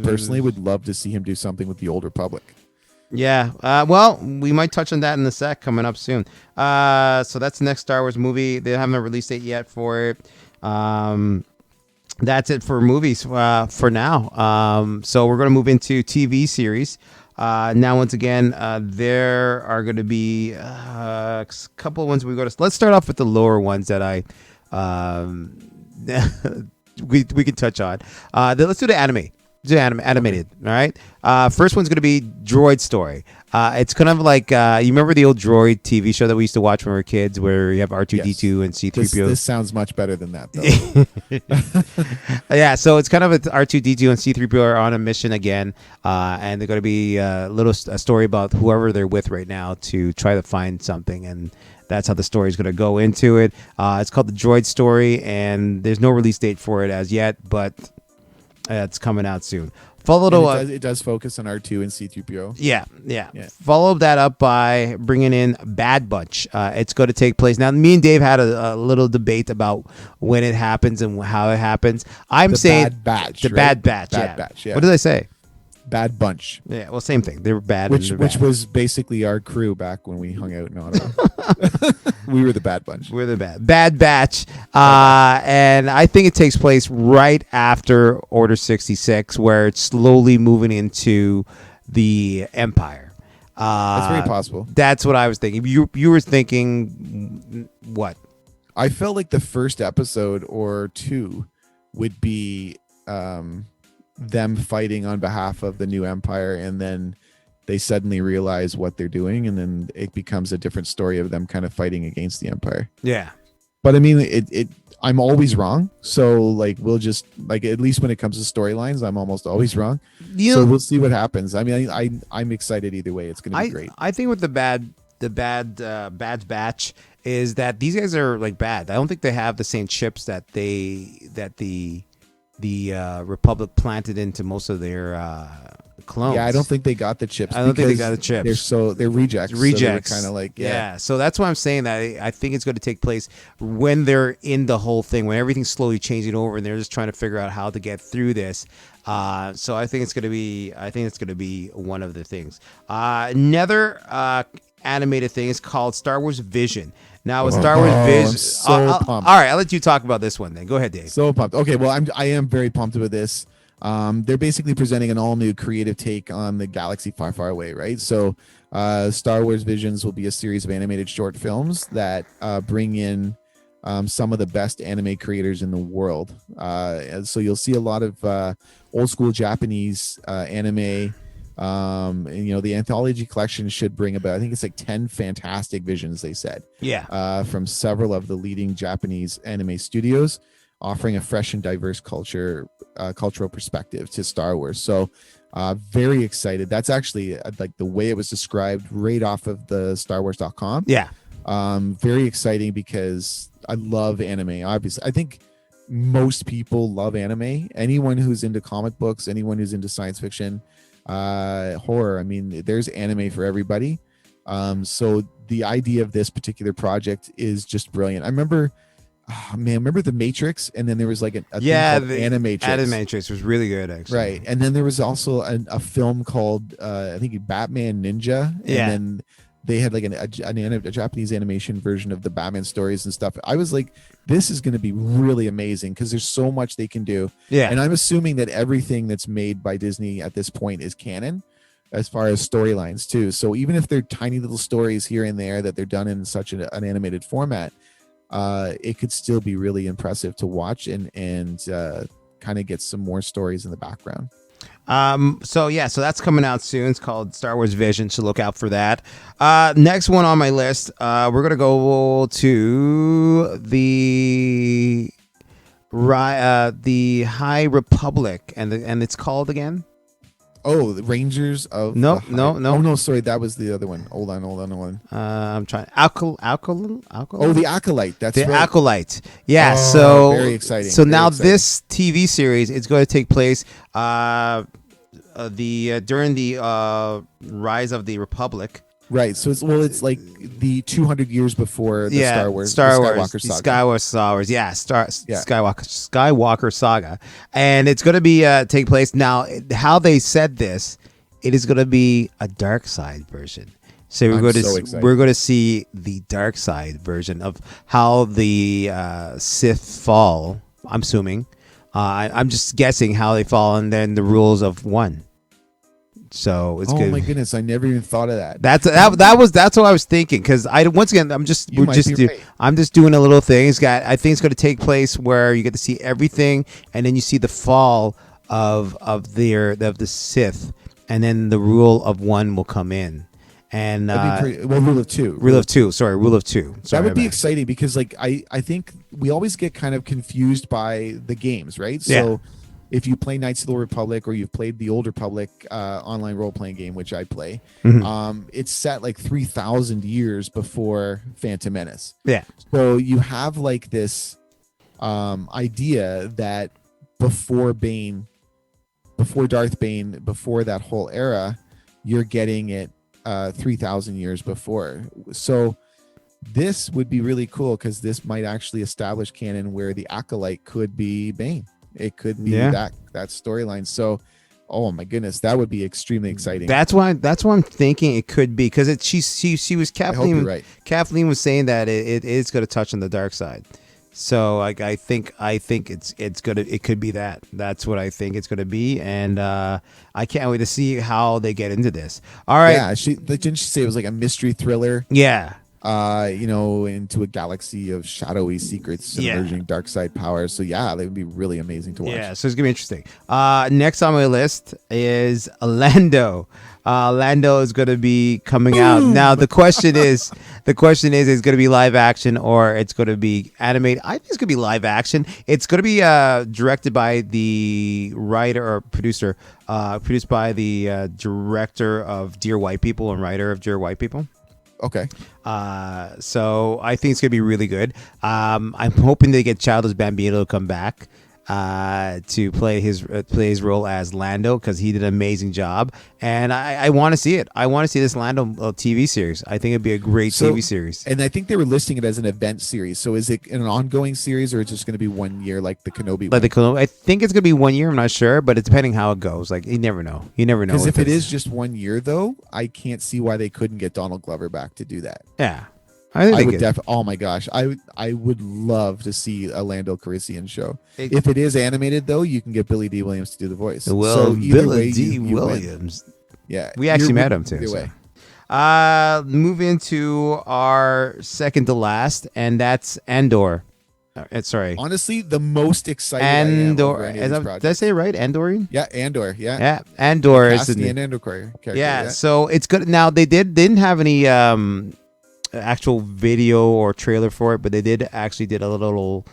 personally would love to see him do something with the Old Republic. Yeah. Well, we might touch on that in the sec coming up soon. So that's the next Star Wars movie. They haven't a release date yet for it. That's it for movies for now. So we're going to move into TV series. Now, once again, there are going to be a couple of ones we go to. Let's start off with the lower ones that we can touch on. Let's do the anime. Animated. All right. First one's going to be Droid Story. It's kind of like you remember the old Droid TV show that we used to watch when we were kids, where you have R2D2 and C3PO. This sounds much better than that, though. Yeah. So it's kind of R2D2 and C3PO are on a mission again, and they're going to be a story about whoever they're with right now to try to find something, and that's how the story is going to go into it. It's called the Droid Story, and there's no release date for it as yet, but it's coming out soon. It does focus on R2 and C3PO. Yeah. Follow that up by bringing in Bad Batch. It's going to take place. Now, me and Dave had a little debate about when it happens and how it happens. I'm saying Bad Batch. The Bad Batch. Bad Batch, yeah. What did I say? Bad Bunch. Yeah, well, same thing. They were bad. Which was basically our crew back when we hung out in Ottawa. We were the Bad Bunch. We're the Bad Batch. And I think it takes place right after Order 66, where it's slowly moving into the Empire. That's very possible. That's what I was thinking. You were thinking what? I felt like the first episode or two would be them fighting on behalf of the new empire, and then they suddenly realize what they're doing, and then it becomes a different story of them kind of fighting against the empire. Yeah. But I mean, I'm always wrong. So like, we'll just at least when it comes to storylines, I'm almost always wrong. So we'll see what happens. I mean, I'm excited either way. It's going to be great. I think with the Bad Batch is that these guys are like bad. I don't think they have the same chips that the Republic planted into most of their clones. Yeah, I don't think they got the chips. I don't think they got the chips. They're rejects. Rejects. So kind of like yeah. So that's why I'm saying that I think it's going to take place when they're in the whole thing, when everything's slowly changing over, and they're just trying to figure out how to get through this. So I think it's going to be one of the things. Another animated thing is called Star Wars Vision. Now with Star Wars Vision, pumped. All right, I'll let you talk about this one then. Go ahead, Dave. So pumped. Okay, well, I am very pumped about this. They're basically presenting an all new creative take on the galaxy far, far away, right? So Star Wars Visions will be a series of animated short films that bring in some of the best anime creators in the world. And so you'll see a lot of old school Japanese anime. And, the anthology collection should bring about, I think it's like 10 fantastic visions, they said. Yeah. From several of the leading Japanese anime studios, offering a fresh and diverse cultural perspective to Star Wars. So Very excited. That's actually like the way it was described right off of the StarWars.com. Yeah. Very exciting because I love anime. Obviously, I think most people love anime. Anyone who's into comic books, anyone who's into science fiction, horror. I mean, there's anime for everybody. So the idea of this particular project is just brilliant. I remember, remember the Matrix, and then there was like a thing called Animatrix. Animatrix was really good, actually. Right, and then there was also a film called I think Batman Ninja, and then they had like a Japanese animation version of the Batman stories and stuff. I was like, this is going to be really amazing because there's so much they can do. Yeah, and I'm assuming that everything that's made by Disney at this point is canon, as far as storylines too. So even if they're tiny little stories here and there that they're done in such an animated format, it could still be really impressive to watch and kind of get some more stories in the background. So that's coming out soon. It's called Star Wars Vision, so look out for that. Next one on my list, we're gonna go to the High Republic, and it's called again. Oh, the Rangers of no. Oh no, sorry, that was the other one. Hold on. I'm trying. Alcohol. Oh, the Acolyte. That's the right. Acolyte. Yeah. Oh, so very exciting. So very now exciting. this TV series is going to take place during the rise of the Republic. Right. So it's like the 200 years before the Star Wars, Skywalker saga, and it's going to be take place now. How they said this, it is going to be a dark side version. So we're going to see the dark side version of how the Sith fall. I'm assuming, I'm just guessing how they fall, and then the rules of one. So it's good. Oh my goodness, I never even thought of that. That's what I was thinking, because I'm just doing a little thing. I think it's going to take place where you get to see everything, and then you see the fall of the Sith, and then the rule of one will come in. And rule of two. Rule of two. Sorry. That would be exciting because I think we always get kind of confused by the games, right? So if you play Knights of the Republic or you've played the Old Republic online role-playing game, which I play, it's set like 3,000 years before Phantom Menace. Yeah. So you have like this idea that before Darth Bane, before that whole era, you're getting it 3,000 years before. So this would be really cool because this might actually establish canon where the Acolyte could be Bane. It could be that storyline. So, oh my goodness, that would be extremely exciting. That's why I'm thinking it could be, because she was Kathleen. I hope you're right. Kathleen was saying that it is going to touch on the dark side. So I think it could be that. That's what I think it's going to be, and I can't wait to see how they get into this. All right. Yeah, didn't she say it was like a mystery thriller? Yeah. Into a galaxy of shadowy secrets and emerging dark side powers. So that would be really amazing to watch. Yeah, so it's gonna be interesting. Next on my list is Lando. Lando is gonna be coming out. Now the question is it's gonna be live action or it's gonna be animated. I think it's gonna be live action. It's gonna be directed by the writer or producer, produced by the director of Dear White People and writer of Dear White People. Okay. So I think it's gonna be really good. I'm hoping they get Childish Gambino to come back to play his role as Lando, because he did an amazing job, and I want to see it. I want to see this Lando TV series. I think it'd be a great TV series. And I think they were listing it as an event series. So is it an ongoing series, or is it just going to be 1 year like the Kenobi? I think it's going to be 1 year. I'm not sure, but it's depending how it goes. Like you never know. Because if it is just 1 year, though, I can't see why they couldn't get Donald Glover back to do that. Yeah. I would definitely. Oh my gosh, I would love to see a Lando Calrissian show. If it is animated, though, you can get Billy D. Williams to do the voice. Well, so Billy D. Williams. Yeah, we actually met him too. Move into our second to last, and that's Andor. Sorry. Honestly, the most excited Andor. Did I say it right? Andorian? Yeah, Andor. Yeah. Yeah, Andor is the Andor character. Yeah, so it's good. Now they didn't have any actual video or trailer for it, but they did a little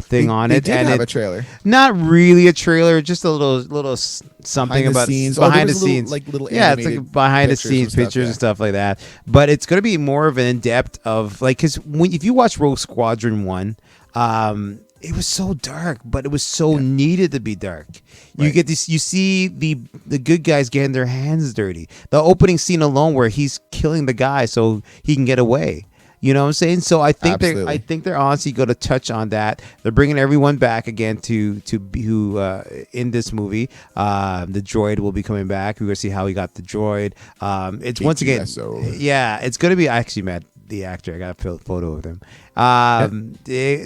thing on they it. did And have a trailer. not really a trailer, just a little something Behind the about scenes. behind the There was a scenes. little Yeah, it's like animated behind the pictures scenes and pictures stuff, and stuff like that. But it's going to be more of an in depth of like, because if you watch Rogue Squadron 1, it was so dark, but it was so needed to be dark. You Right. get this, you see the good guys getting their hands dirty. The opening scene alone, where he's killing the guy so he can get away. You know what I'm saying? So I think Absolutely. they're honestly going to touch on that. They're bringing everyone back again to be who in this movie. The droid will be coming back. We're going to see how he got the droid. It's once again, K2SO. yeah, it's going to be. I actually met the actor. I got a photo of him.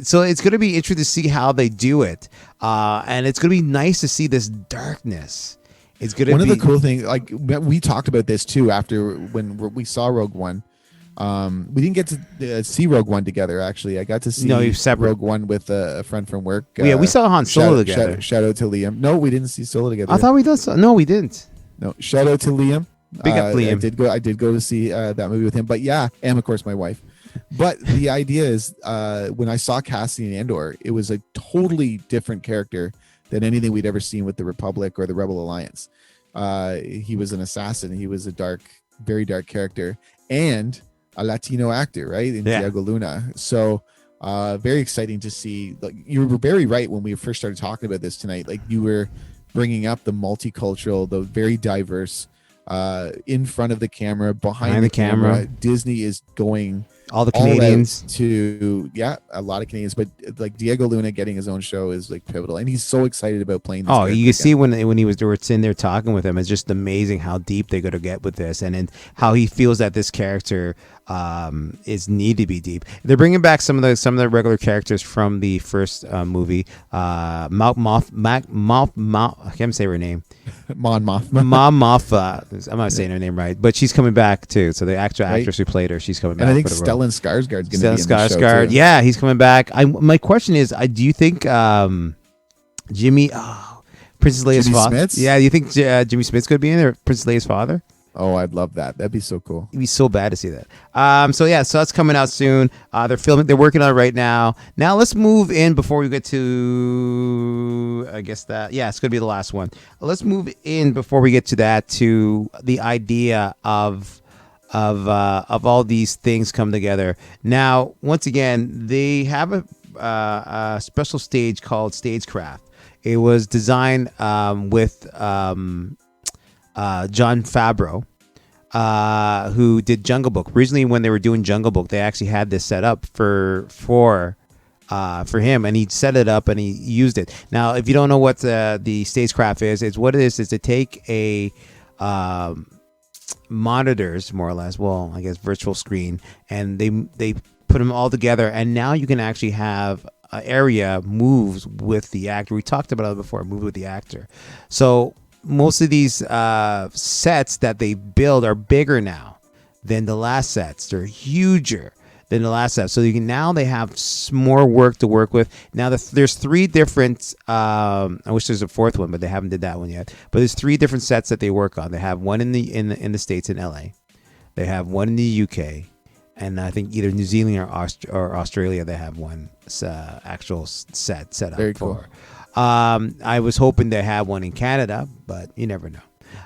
So it's going to be interesting to see how they do it, and it's going to be nice to see this darkness. It's going to One be of the cool things, like we talked about this too after when we saw Rogue One. We didn't get to see Rogue One together. Actually, I got to see you're separate. Rogue One with a friend from work. Yeah, we saw Han Solo together. Shout out to Liam. No, we didn't see Solo together. I thought we did. No, we didn't. No, shout out to Liam. Big up Liam. I did go to see that movie with him. But yeah, and of course my wife. But the idea is, when I saw Cassian Andor, it was a totally different character than anything we'd ever seen with the Republic or the Rebel Alliance. He was an assassin. He was a very dark character, and a Latino actor, right? In Diego Luna. So very exciting to see. Like, you were very right when we first started talking about this tonight. Like, you were bringing up the multicultural, the very diverse, in front of the camera, behind the camera. Disney is going all the Canadians to a lot of Canadians, but like Diego Luna getting his own show is like pivotal, and he's so excited about playing this. Oh, you can see when he was sitting there talking with him, it's just amazing how deep they're going to get with this, and how he feels that this character is need to be deep. They're bringing back some of the regular characters from the first movie. I can't say her name. Mon Mothma. Mon Mothma. I'm not saying her name right, but she's coming back too. So the actress who played her, she's coming back. And I think Stellan Skarsgård's going to be in the show too. Yeah, he's coming back. My question is, do you think Jimmy, Princess Leia's father? Smits? Yeah, do you think Jimmy Smith's going to be in there? Princess Leia's father? Oh, I'd love that. That'd be so cool. It'd be so bad to see that. So that's coming out soon. They're working on it right now. Now let's move in before we get to, I guess it's going to be the last one. Let's move in before we get to that, to the idea of all these things come together. Now, once again, they have a special stage called Stagecraft. It was designed with Jon Favreau, who did Jungle Book. Originally, when they were doing Jungle Book, they actually had this set up for him, and he set it up and he used it. Now, if you don't know what the Stagecraft is what it is to take a monitors, more or less, well, I guess virtual screen, and they put them all together, and now you can actually have an area moves with the actor. We talked about it before, move with the actor. So most of these sets that they build are bigger now than the last sets. They're huger than the last set. So they have more work to work with. Now there's three different, I wish there's a fourth one, but they haven't did that one yet. But there's three different sets that they work on. They have one in the States in LA. They have one in the UK. And I think either New Zealand or Australia, they have one actual set up. Very cool. I was hoping they had one in Canada, but you never know.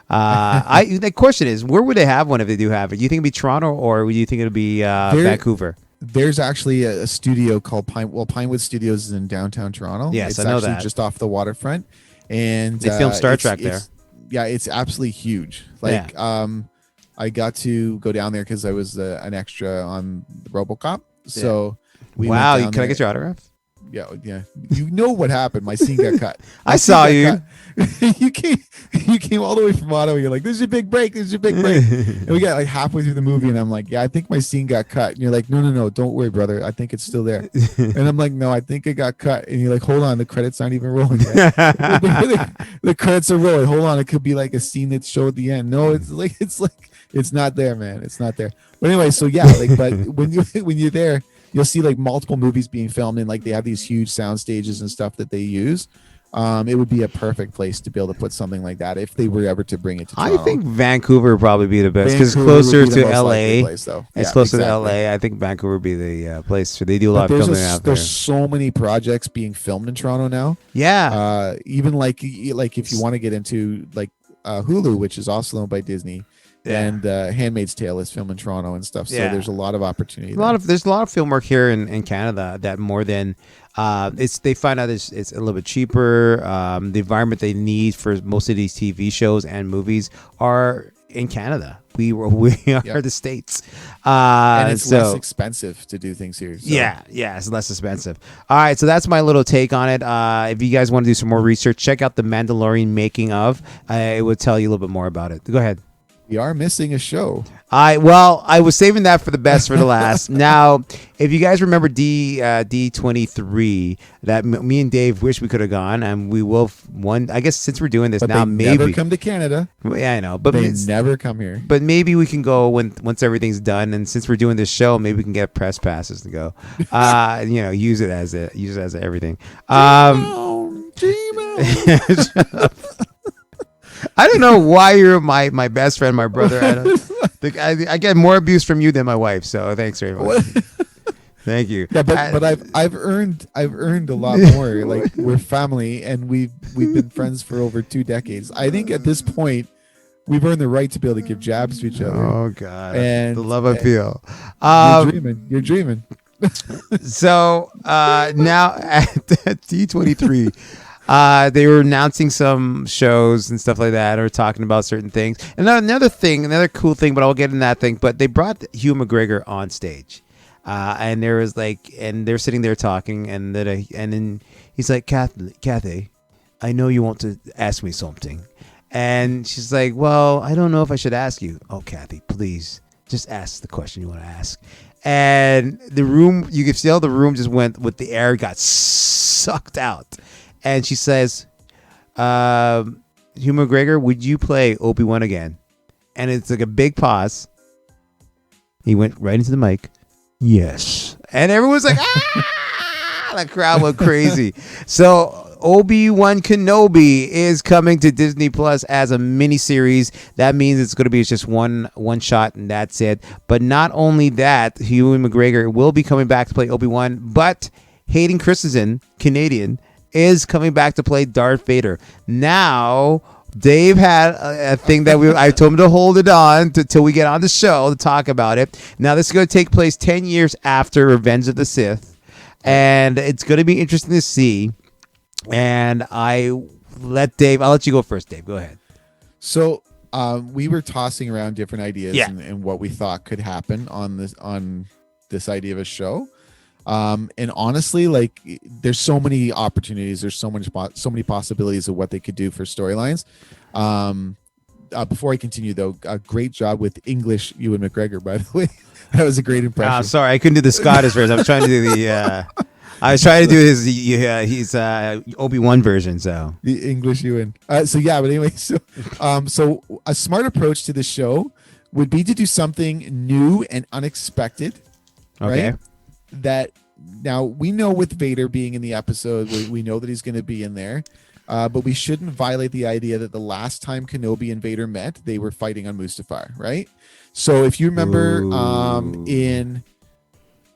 The question is, where would they have one if they do have it? Do you think it'd be Toronto, or do you think it'd be Vancouver? There's actually a studio called Pinewood Studios is in downtown Toronto. Yes, it's I know actually that. just off the waterfront, and they filmed Star Trek there. Yeah, it's absolutely huge. Like, I got to go down there because I was an extra on RoboCop. So wow, can I get your autograph? Yeah. You know what happened? My scene got cut. I saw you. You came all the way from Ottawa. You're like, "This is your big break. This is your big break." And we got like halfway through the movie, and I'm like, "Yeah, I think my scene got cut." And you're like, "No, don't worry, brother. I think it's still there." And I'm like, "No, I think it got cut." And you're like, "Hold on, the credits aren't even rolling yet." the credits are rolling. Hold on, it could be like a scene that's shown at the end. No, it's not there, man. It's not there. But anyway, so yeah, but when you're there, you'll see like multiple movies being filmed, and like they have these huge sound stages and stuff that they use. it would be a perfect place to be able to put something like that if they were ever to bring it to Toronto. I think Vancouver would probably be the best because it's Vancouver closer would be the to most likely LA. place, though. It's Yeah, closer exactly. to LA. I think Vancouver would be the place. So they do a lot But of filming out there. there's so many projects being filmed in Toronto now. Yeah. Even like if you want to get into like Hulu, which is also owned by Disney, and Handmaid's Tale is filmed in Toronto and stuff. So there's a lot of opportunity. There's a lot of film work here in Canada that more than they find out it's a little bit cheaper. The environment they need for most of these TV shows and movies are in Canada. We are the States, and it's less expensive to do things here. So. Yeah, it's less expensive. All right, so that's my little take on it. If you guys want to do some more research, check out the Mandalorian making of. It will tell you a little bit more about it. Go ahead. We are missing a show. I was saving that for the best for the last. Now, if you guys remember D23, that me and Dave wish we could have gone, and we will I guess since we're doing this but now, they maybe never come to Canada. Yeah, I know, but they never come here. But maybe we can go once everything's done, and since we're doing this show, maybe we can get press passes to go. Use it as everything. Shut up. I don't know why you're my best friend, my brother. I get more abuse from you than my wife. So thanks very much. Thank you. Yeah, but I've earned a lot more. Like we're family, and we've been friends for over 2 decades. I think at this point, we've earned the right to be able to give jabs to each other. Oh God, and the love I feel. You're dreaming. So now at D23. They were announcing some shows and stuff like that, or talking about certain things. And another cool thing, but I'll get in that thing. But they brought Hugh McGregor on stage, and there was and they're sitting there talking, and then he's like, Kathy, I know you want to ask me something, and she's like, well, I don't know if I should ask you. Oh, Kathy, please, just ask the question you want to ask. And the room, you could see how the room just went with the air got sucked out. And she says, Hugh McGregor, would you play Obi-Wan again? And it's like a big pause. He went right into the mic. Yes. And everyone's like, ah! The crowd went crazy. So Obi-Wan Kenobi is coming to Disney Plus as a miniseries. That means it's going to be just one shot, and that's it. But not only that, Hugh McGregor will be coming back to play Obi-Wan, but Hayden Christensen, Canadian, is coming back to play Darth Vader. Now, Dave had a thing that I told him to hold it on till we get on the show to talk about it. Now, this is going to take place 10 years after Revenge of the Sith, and it's going to be interesting to see. And I'll let you go first, Dave. Go ahead. So, we were tossing around different ideas and what we thought could happen on this idea of a show. And honestly, like there's so many opportunities. There's so many possibilities of what they could do for storylines. Before I continue though, a great job with English Ewan McGregor, by the way. That was a great impression. Sorry, I couldn't do the Scottish version. I was trying to do his Obi-Wan version. So the English Ewan. But anyway, so a smart approach to the show would be to do something new and unexpected. Okay. Right? That now we know with Vader being in the episode, we know that he's going to be in there, but we shouldn't violate the idea that the last time Kenobi and Vader met, they were fighting on Mustafar, right? So if you remember in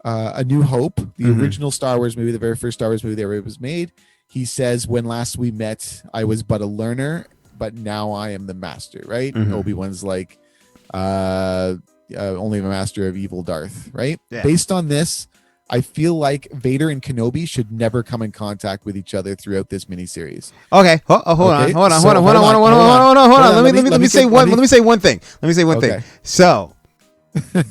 A New Hope, the original Star Wars movie, the very first Star Wars movie that ever was made, he says, when last we met, I was but a learner, but now I am the master, right? Obi-Wan's like, only a master of evil Darth, right? Yeah. Based on this, I feel like Vader and Kenobi should never come in contact with each other throughout this miniseries. Okay, hold on. Let me say one thing. So,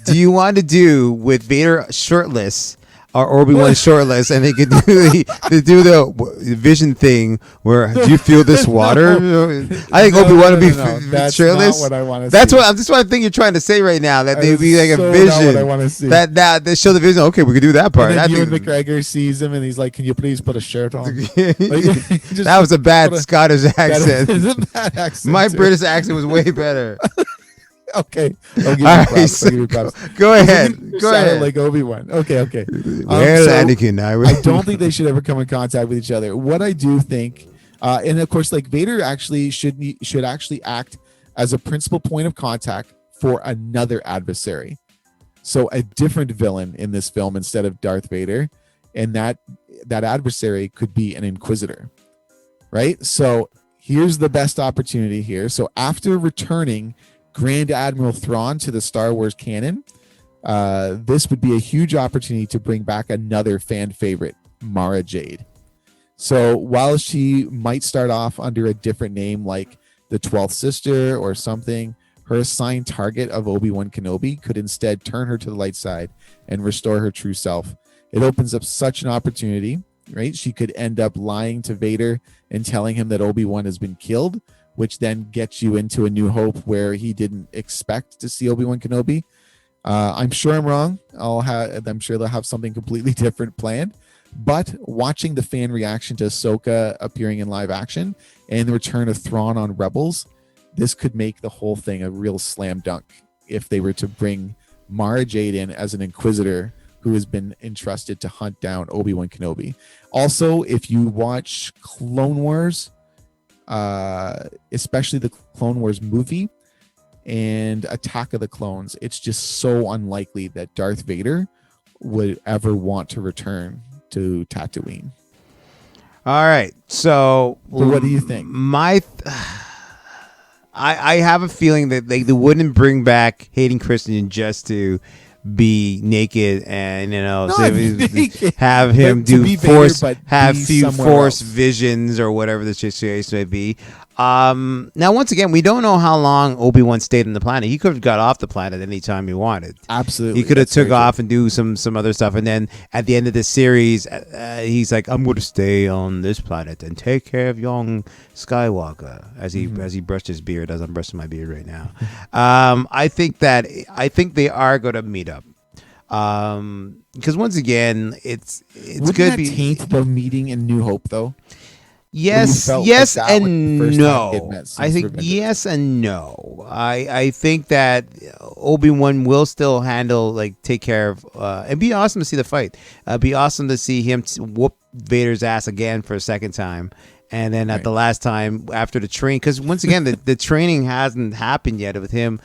do you want to do with Vader shirtless or Obi-Wan shortless, and they could do the vision thing where, do you feel this water? I think Obi-Wan would be that's shirtless. Not what I want to that's see. That's what I think you're trying to say right now. That they'd be like a so vision. Not what I want to see. That they show the vision. Okay, we could do that part. And then Ewan McGregor sees him and he's like, "Can you please put a shirt on?" That was a bad Scottish accent. Isn't that accent? My British accent was way better. Okay, I'll give you props. Go ahead. Go ahead. Like Obi-Wan. Okay. Well, Anakin, I don't think they should ever come in contact with each other. What I do think And of course, like Vader actually should actually act as a principal point of contact for another adversary. So a different villain in this film instead of Darth Vader, and that adversary could be an Inquisitor, right? So here's the best opportunity here. So after returning Grand Admiral Thrawn to the Star Wars canon, this would be a huge opportunity to bring back another fan favorite, Mara Jade. So while she might start off under a different name like the 12th Sister or something, her assigned target of Obi-Wan Kenobi could instead turn her to the light side and restore her true self. It opens up such an opportunity, right? She could end up lying to Vader and telling him that Obi-Wan has been killed, which then gets you into A New Hope where he didn't expect to see Obi-Wan Kenobi. I'm sure I'm wrong. I'm sure they'll have something completely different planned. But watching the fan reaction to Ahsoka appearing in live action and the return of Thrawn on Rebels, this could make the whole thing a real slam dunk if they were to bring Mara Jade in as an Inquisitor who has been entrusted to hunt down Obi-Wan Kenobi. Also, if you watch Clone Wars, especially the Clone Wars movie and Attack of the Clones, it's just so unlikely that Darth Vader would ever want to return to Tatooine. All right. So what do you think? I have a feeling that they wouldn't bring back Hayden Christensen just to be naked and have him do force, have few force visions or whatever the situation may be. Now, once again, we don't know how long Obi-Wan stayed on the planet. He could have got off the planet anytime he wanted. Absolutely. He could have took off and do some other stuff. And then at the end of the series, he's like, I'm going to stay on this planet and take care of young Skywalker as he brushed his beard, as I'm brushing my beard right now. I think they are going to meet up. Because once again, it's Wouldn't good. That taint the meeting in New Hope, though? Yes and no. I think yes and no. I think that Obi-Wan will still take care of, and be awesome to see the fight. Be awesome to see him whoop Vader's ass again for a second time. And then at the last time after the train, because once again the training hasn't happened yet with him,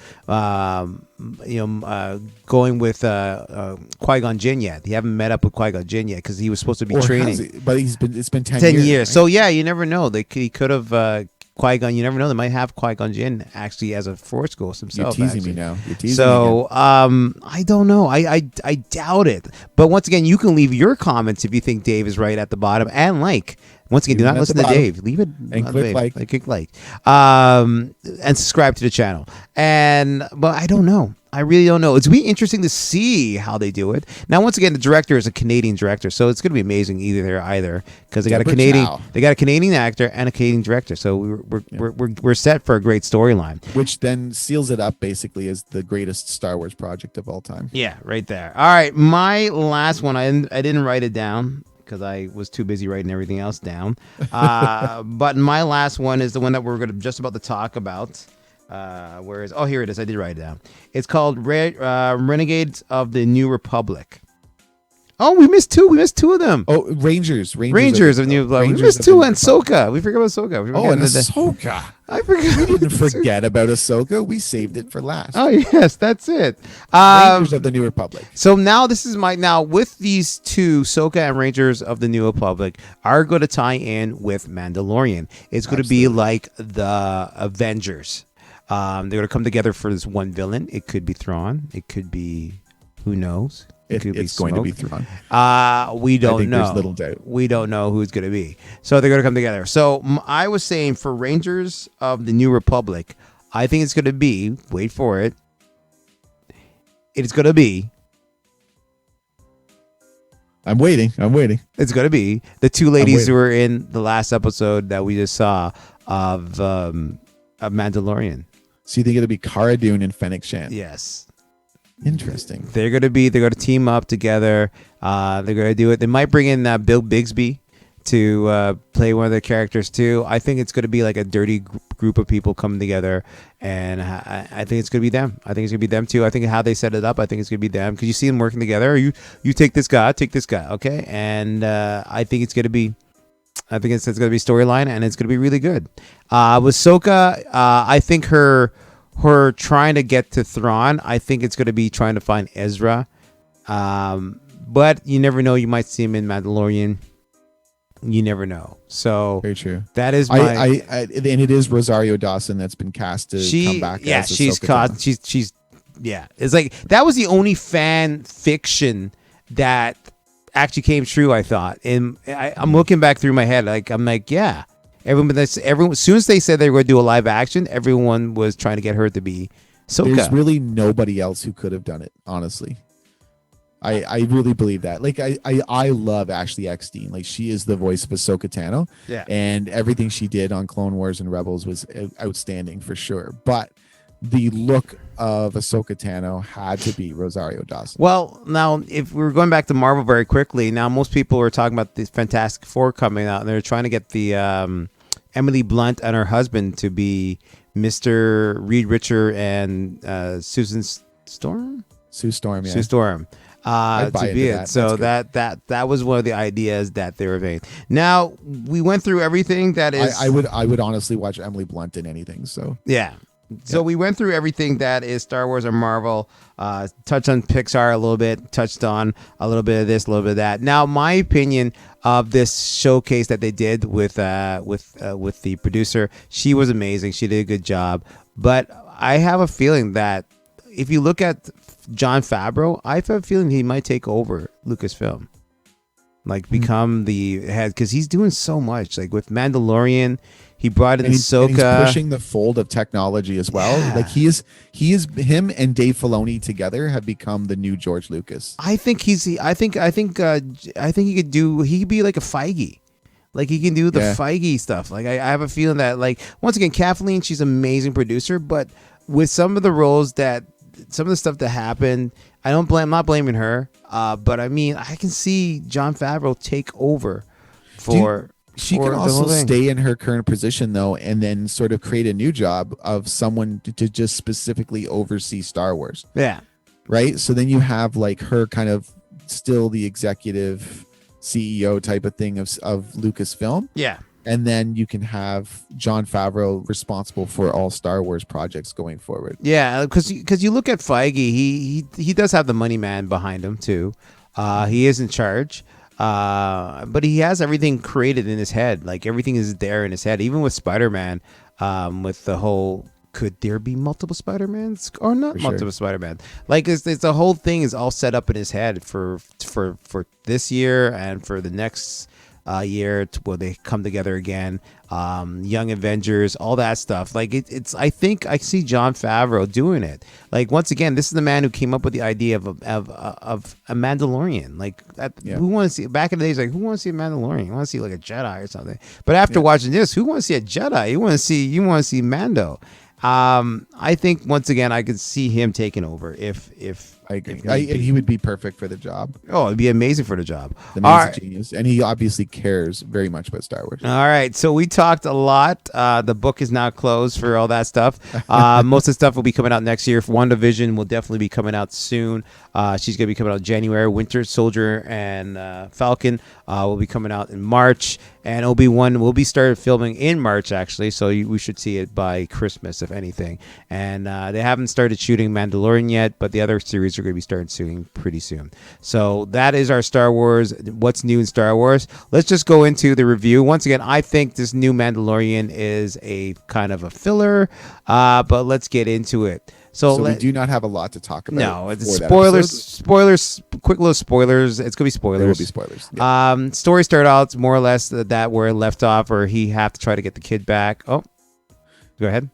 going with Qui-Gon Jinn yet. He haven't met up with Qui-Gon Jinn yet because he was supposed to be training. But it's been 10 years. Right? So yeah, you never know. He could have Qui-Gon. You never know. They might have Qui-Gon Jinn actually as a Force ghost himself. You're teasing me now. I don't know. I doubt it. But once again, you can leave your comments if you think Dave is right at the bottom and Once again, do not listen to Dave. Leave it and click like. And subscribe to the channel. But I don't know. I really don't know. It's going to be interesting to see how they do it. Now, once again, the director is a Canadian director, so it's going to be amazing either because they got a Canadian actor and a Canadian director. So we're set for a great storyline, which then seals it up basically as the greatest Star Wars project of all time. Yeah, right there. All right, my last one. I didn't write it down because I was too busy writing everything else down. But my last one is the one that we're just about to talk about. Here it is. I did write it down. It's called Renegades of the New Republic. Oh, we missed two. We missed two of them. Oh, Rangers of the New Republic. We missed two and Ahsoka. We forgot about Ahsoka. Ahsoka. I forgot. We didn't forget about Ahsoka. We saved it for last. Oh, yes. That's it. Rangers of the New Republic. So now with these two, Ahsoka and Rangers of the New Republic are going to tie in with Mandalorian. It's going to be like the Avengers. They're going to come together for this one villain. It could be Thrawn. It could be, who knows? It's going to be Thrawn. We don't know. There's little doubt. We don't know who's going to be. So they're going to come together. So I was saying for Rangers of the New Republic, I think it's going to be, wait for it. It's going to be. I'm waiting. It's going to be the two ladies who were in the last episode that we just saw of Mandalorian. So you think it'll be Cara Dune and Fennec Shand? Yes. Interesting. They're going to team up together. They're going to do it. They might bring in Bill Bixby to play one of their characters too. I think it's going to be like a dirty group of people coming together, and I think it's going to be them. I think it's going to be them too. I think how they set it up, I think it's going to be them because you see them working together. You take this guy, okay, and I think it's going to be I think it's going to be storyline, and it's going to be really good. With Ahsoka, I think her trying to get to Thrawn, I think it's going to be trying to find Ezra. But you never know. You might see him in Mandalorian. You never know. So very true. That is my. And it is Rosario Dawson that's been cast to come back. Yeah, as she's Ahsoka cast. She's. Yeah, it's like that was the only fan fiction that actually came true. I thought, and I'm looking back through my head. I'm like, yeah. Everyone. As soon as they said they were going to do a live action, everyone was trying to get her to be Ahsoka. There's really nobody else who could have done it. Honestly. I really believe that. Like I love Ashley Eckstein. Like she is the voice of Ahsoka Tano. Yeah. And everything she did on Clone Wars and Rebels was outstanding for sure. But the look of Ahsoka Tano had to be Rosario Dawson. Well, now if we're going back to Marvel very quickly, now most people are talking about the Fantastic Four coming out, and they're trying to get the Emily Blunt and her husband to be Mr. Reed Richard and Susan Storm. Sue Storm, yeah. Sue Storm. To be it. So that was one of the ideas that they were making. Now we went through everything that is. I would honestly watch Emily Blunt in anything. So yeah. So we went through everything that is Star Wars or Marvel. Touched on Pixar a little bit. Touched on a little bit of this, a little bit of that. Now, my opinion of this showcase that they did with the producer, she was amazing. She did a good job. But I have a feeling that if you look at Jon Favreau, I have a feeling he might take over Lucasfilm, become the head, because he's doing so much. Like with Mandalorian, he brought in Ahsoka. And he's pushing the fold of technology as well. Yeah. Like him and Dave Filoni together have become the new George Lucas. I think he could be like a Feige. Like he can do the Feige stuff. Like I have a feeling that, like, once again, Kathleen, she's an amazing producer, but with some of the roles some of the stuff that happened, I'm not blaming her. But I mean, I can see Jon Favreau take over for. She can also stay in her current position though, and then sort of create a new job of someone to just specifically oversee Star Wars. Yeah. Right. So then you have like her kind of still the executive CEO type of thing of Lucasfilm. Yeah. And then you can have Jon Favreau responsible for all Star Wars projects going forward. Yeah, because you look at Feige, he does have the money man behind him too. He is in charge, but he has everything created in his head. Like everything is there in his head. Even with Spider-Man, with the whole, could there be multiple Spider-Mans or not multiple Spider-Man? Like it's the whole thing is all set up in his head for this year and for the next year where they come together again, Young Avengers, all that stuff. Like it's I think I see Jon Favreau doing it. Like once again, this is the man who came up with the idea of a Mandalorian. Like who wants to see, back in the days, like who wants to see a Mandalorian? You want to see like a Jedi or something. But after watching this, who wants to see a Jedi? You want to see Mando. I think once again I could see him taking over if I agree. He would be perfect for the job. Oh, it'd be amazing for the job. The man's a genius, and he obviously cares very much about Star Wars. All right, so we talked a lot. The book is now closed for all that stuff. Most of the stuff will be coming out next year. WandaVision will definitely be coming out soon. She's going to be coming out in January. Winter Soldier and Falcon will be coming out in March. And Obi-Wan will be started filming in March, actually, so we should see it by Christmas, if anything. And they haven't started shooting Mandalorian yet, but the other series are going to be starting shooting pretty soon. So that is our Star Wars, what's new in Star Wars. Let's just go into the review. Once again, I think this new Mandalorian is a kind of a filler, but let's get into it. So we do not have a lot to talk about. No, it's spoilers, quick little spoilers. It's going to be spoilers. There will be spoilers. Yeah. Story start out more or less that where it left off, or he have to try to get the kid back. Oh, go ahead.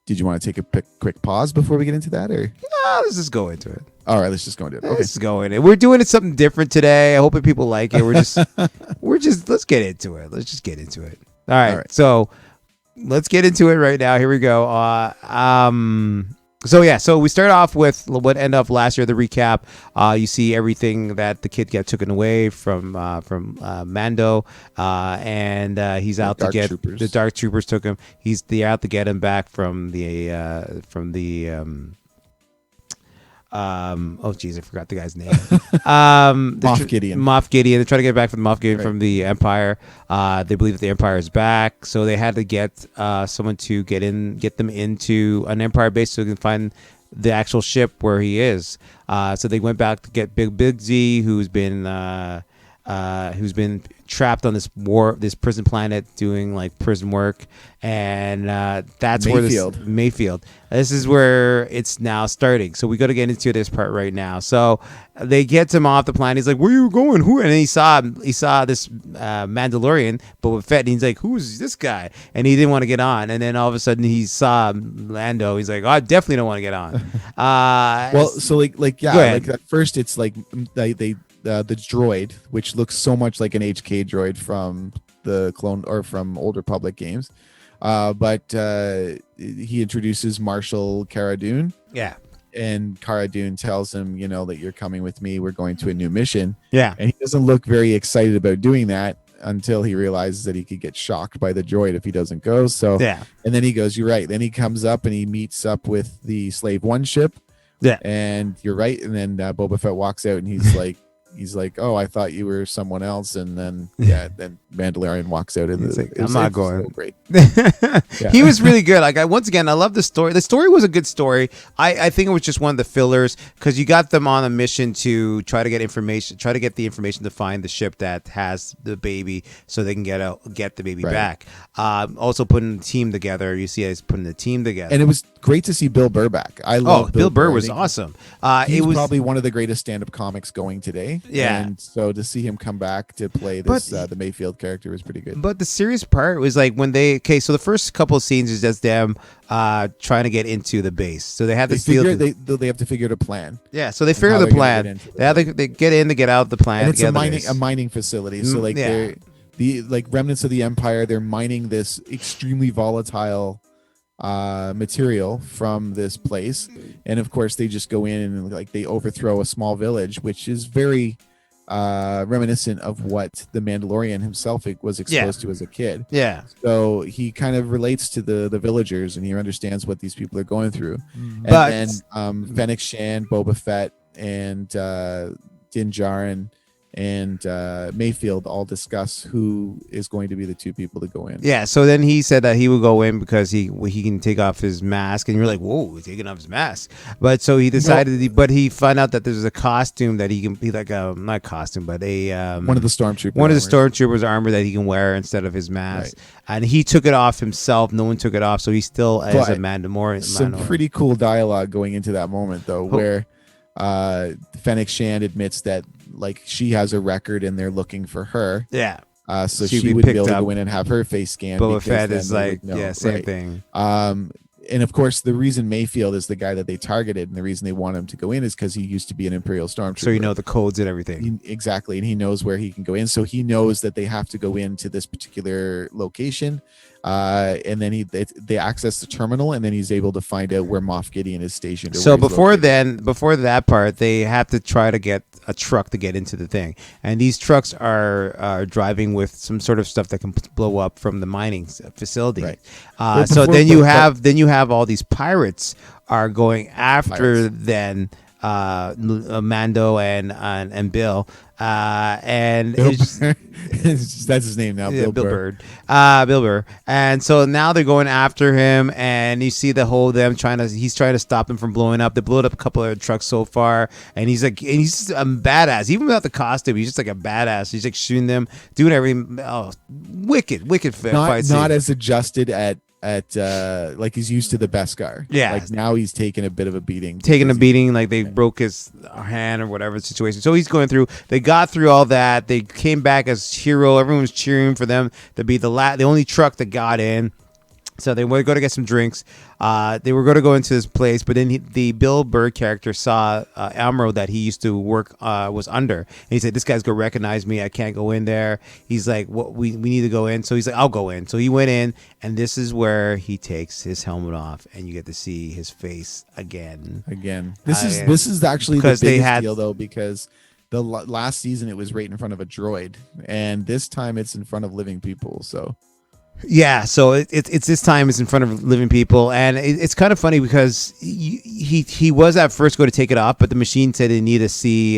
Did you want to take a quick pause before we get into that, or? No, let's just go into it. All right, let's just go into it. Okay. Let's go into it. We're doing it something different today. I hope that people like it. Let's get into it. Let's just get into it. All right. So let's get into it right now. Here we go. So we start off with what ended up last year, the recap. You see everything that the kid got taken away from Mando, and he's out to get troopers. The Dark Troopers took him. They're out to get him back from the Oh geez, I forgot the guy's name. Moff Gideon. Moff Gideon. They're trying to get back from Moff Gideon Right. from the Empire. They believe that the Empire is back, so they had to get someone to get them into an Empire base so they can find the actual ship where he is. So they went back to get Big Z, who's been trapped on this prison planet doing like prison work, and that's Mayfield. where Mayfield. This is where it's now starting. So we got to get into this part right now. So they get him off the planet. He's like, "Where are you going? Who?" And then he saw this Mandalorian, Boba Fett, and he's like, "Who's this guy?" And he didn't want to get on. And then all of a sudden he saw Lando. He's like, "Oh, I definitely don't want to get on." Well, so like Go yeah, ahead. like at first it's like they the droid, which looks so much like an HK droid from the clone or from Old Republic games, but he introduces Marshal Cara Dune, Yeah. and Cara Dune tells him, you know, that you're coming with me. We're going to a new mission, Yeah. and he doesn't look very excited about doing that until he realizes that he could get shocked by the droid if he doesn't go. So Yeah. and then he goes, "You're right." Then he comes up and he meets up with the Slave One ship. Yeah. And you're right. And then Boba Fett walks out and he's like, "Oh, I thought you were someone else." And then then Mandalorian walks out. And He's like, it was- "I'm not it was going." so great. He was really good. Like once again, I love the story. The story was a good story. I think it was just one of the fillers because you got them on a mission to try to get the information to find the ship that has the baby, so they can get the baby Right. back. Also putting the team together. You see, us putting the team together. And it was great to see Bill Burr back. I love Bill Burr I was think awesome. He's It was probably one of the greatest stand-up comics going today. Yeah. And so to see him come back to play this the Mayfield character was pretty good. But the serious part was like when so the first couple of scenes is just them trying to get into the base. So they have They to steal. they have to figure out a plan. Yeah, so they figure how the they're gonna get plan. into the They have to they get in to get out the plan. And it's get a out the base. mining facility. So like yeah. they're the like remnants of the Empire, they're mining this extremely volatile material from this place. And of course they just go in and like they overthrow a small village, which is very reminiscent of what the Mandalorian himself was exposed to as a kid. Yeah. So he kind of relates to the villagers and he understands what these people are going through. But- And then Fennec Shan, Boba Fett, and Din Djarin and Mayfield all discuss who is going to be the two people to go in. Yeah, so then he said that he would go in because he can take off his mask, and you're like, whoa, he's taking off his mask. But so he decided, but he found out that there's a costume that he can be like a not costume, but a One of the stormtroopers. one of the stormtroopers' armor that he can wear instead of his mask, and he took it off himself. No one took it off, so he's still as a But Mandalorian. Some pretty cool dialogue going into that moment though, where Fennec Shan admits that like she has a record and they're looking for her. Yeah. So She'd she be would be picked able to up. go in and have her face scanned. Boba because Fett then is they like, would know. yeah, same Right. thing. And of course, the reason Mayfield is the guy that they targeted and the reason they want him to go in is because he used to be an Imperial stormtrooper. So you know the codes and everything. Exactly, and he knows where he can go in. So he knows that they have to go into this particular location, and then they access the terminal, and then he's able to find out where Moff Gideon is stationed. So before that part, they have to try to get a truck to get into the thing, and these trucks are driving with some sort of stuff that can blow up from the mining facility. Right. So then you have all these pirates are going after then Mando and Bill, and Bill it's- Burr. That's his name now. yeah, Bill Burr. Bill Burr. And so now they're going after him, and you see the whole them he's trying to stop them from blowing up. They blew up a couple of trucks so far, and he's just a badass. Even without the costume, he's just like a badass. He's like shooting them, doing everything. Oh, wicked fight scene. Not as adjusted at like he's used to the Beskar. Yeah. like now he's taking a bit of a beating. Taking a because beating, like they broke his hand or whatever situation. So he's going through. They got through all that. They came back as hero. Everyone was cheering for them to be the only truck that got in. So they were going to get some drinks. They were going to go into this place, but then the Bill Burr character saw Amro that he used to work was under, and he said, "This guy's going to recognize me. I can't go in there." He's like, "What? We need to go in." So he's like, "I'll go in." So he went in, and this is where he takes his helmet off, and you get to see his face again. This is actually the Because they biggest had- deal though, because the last season it was right in front of a droid, and this time it's in front of living people. So Yeah, so it's this time it's in front of living people, and it's kind of funny because he was at first going to take it off, but the machine said it needed to see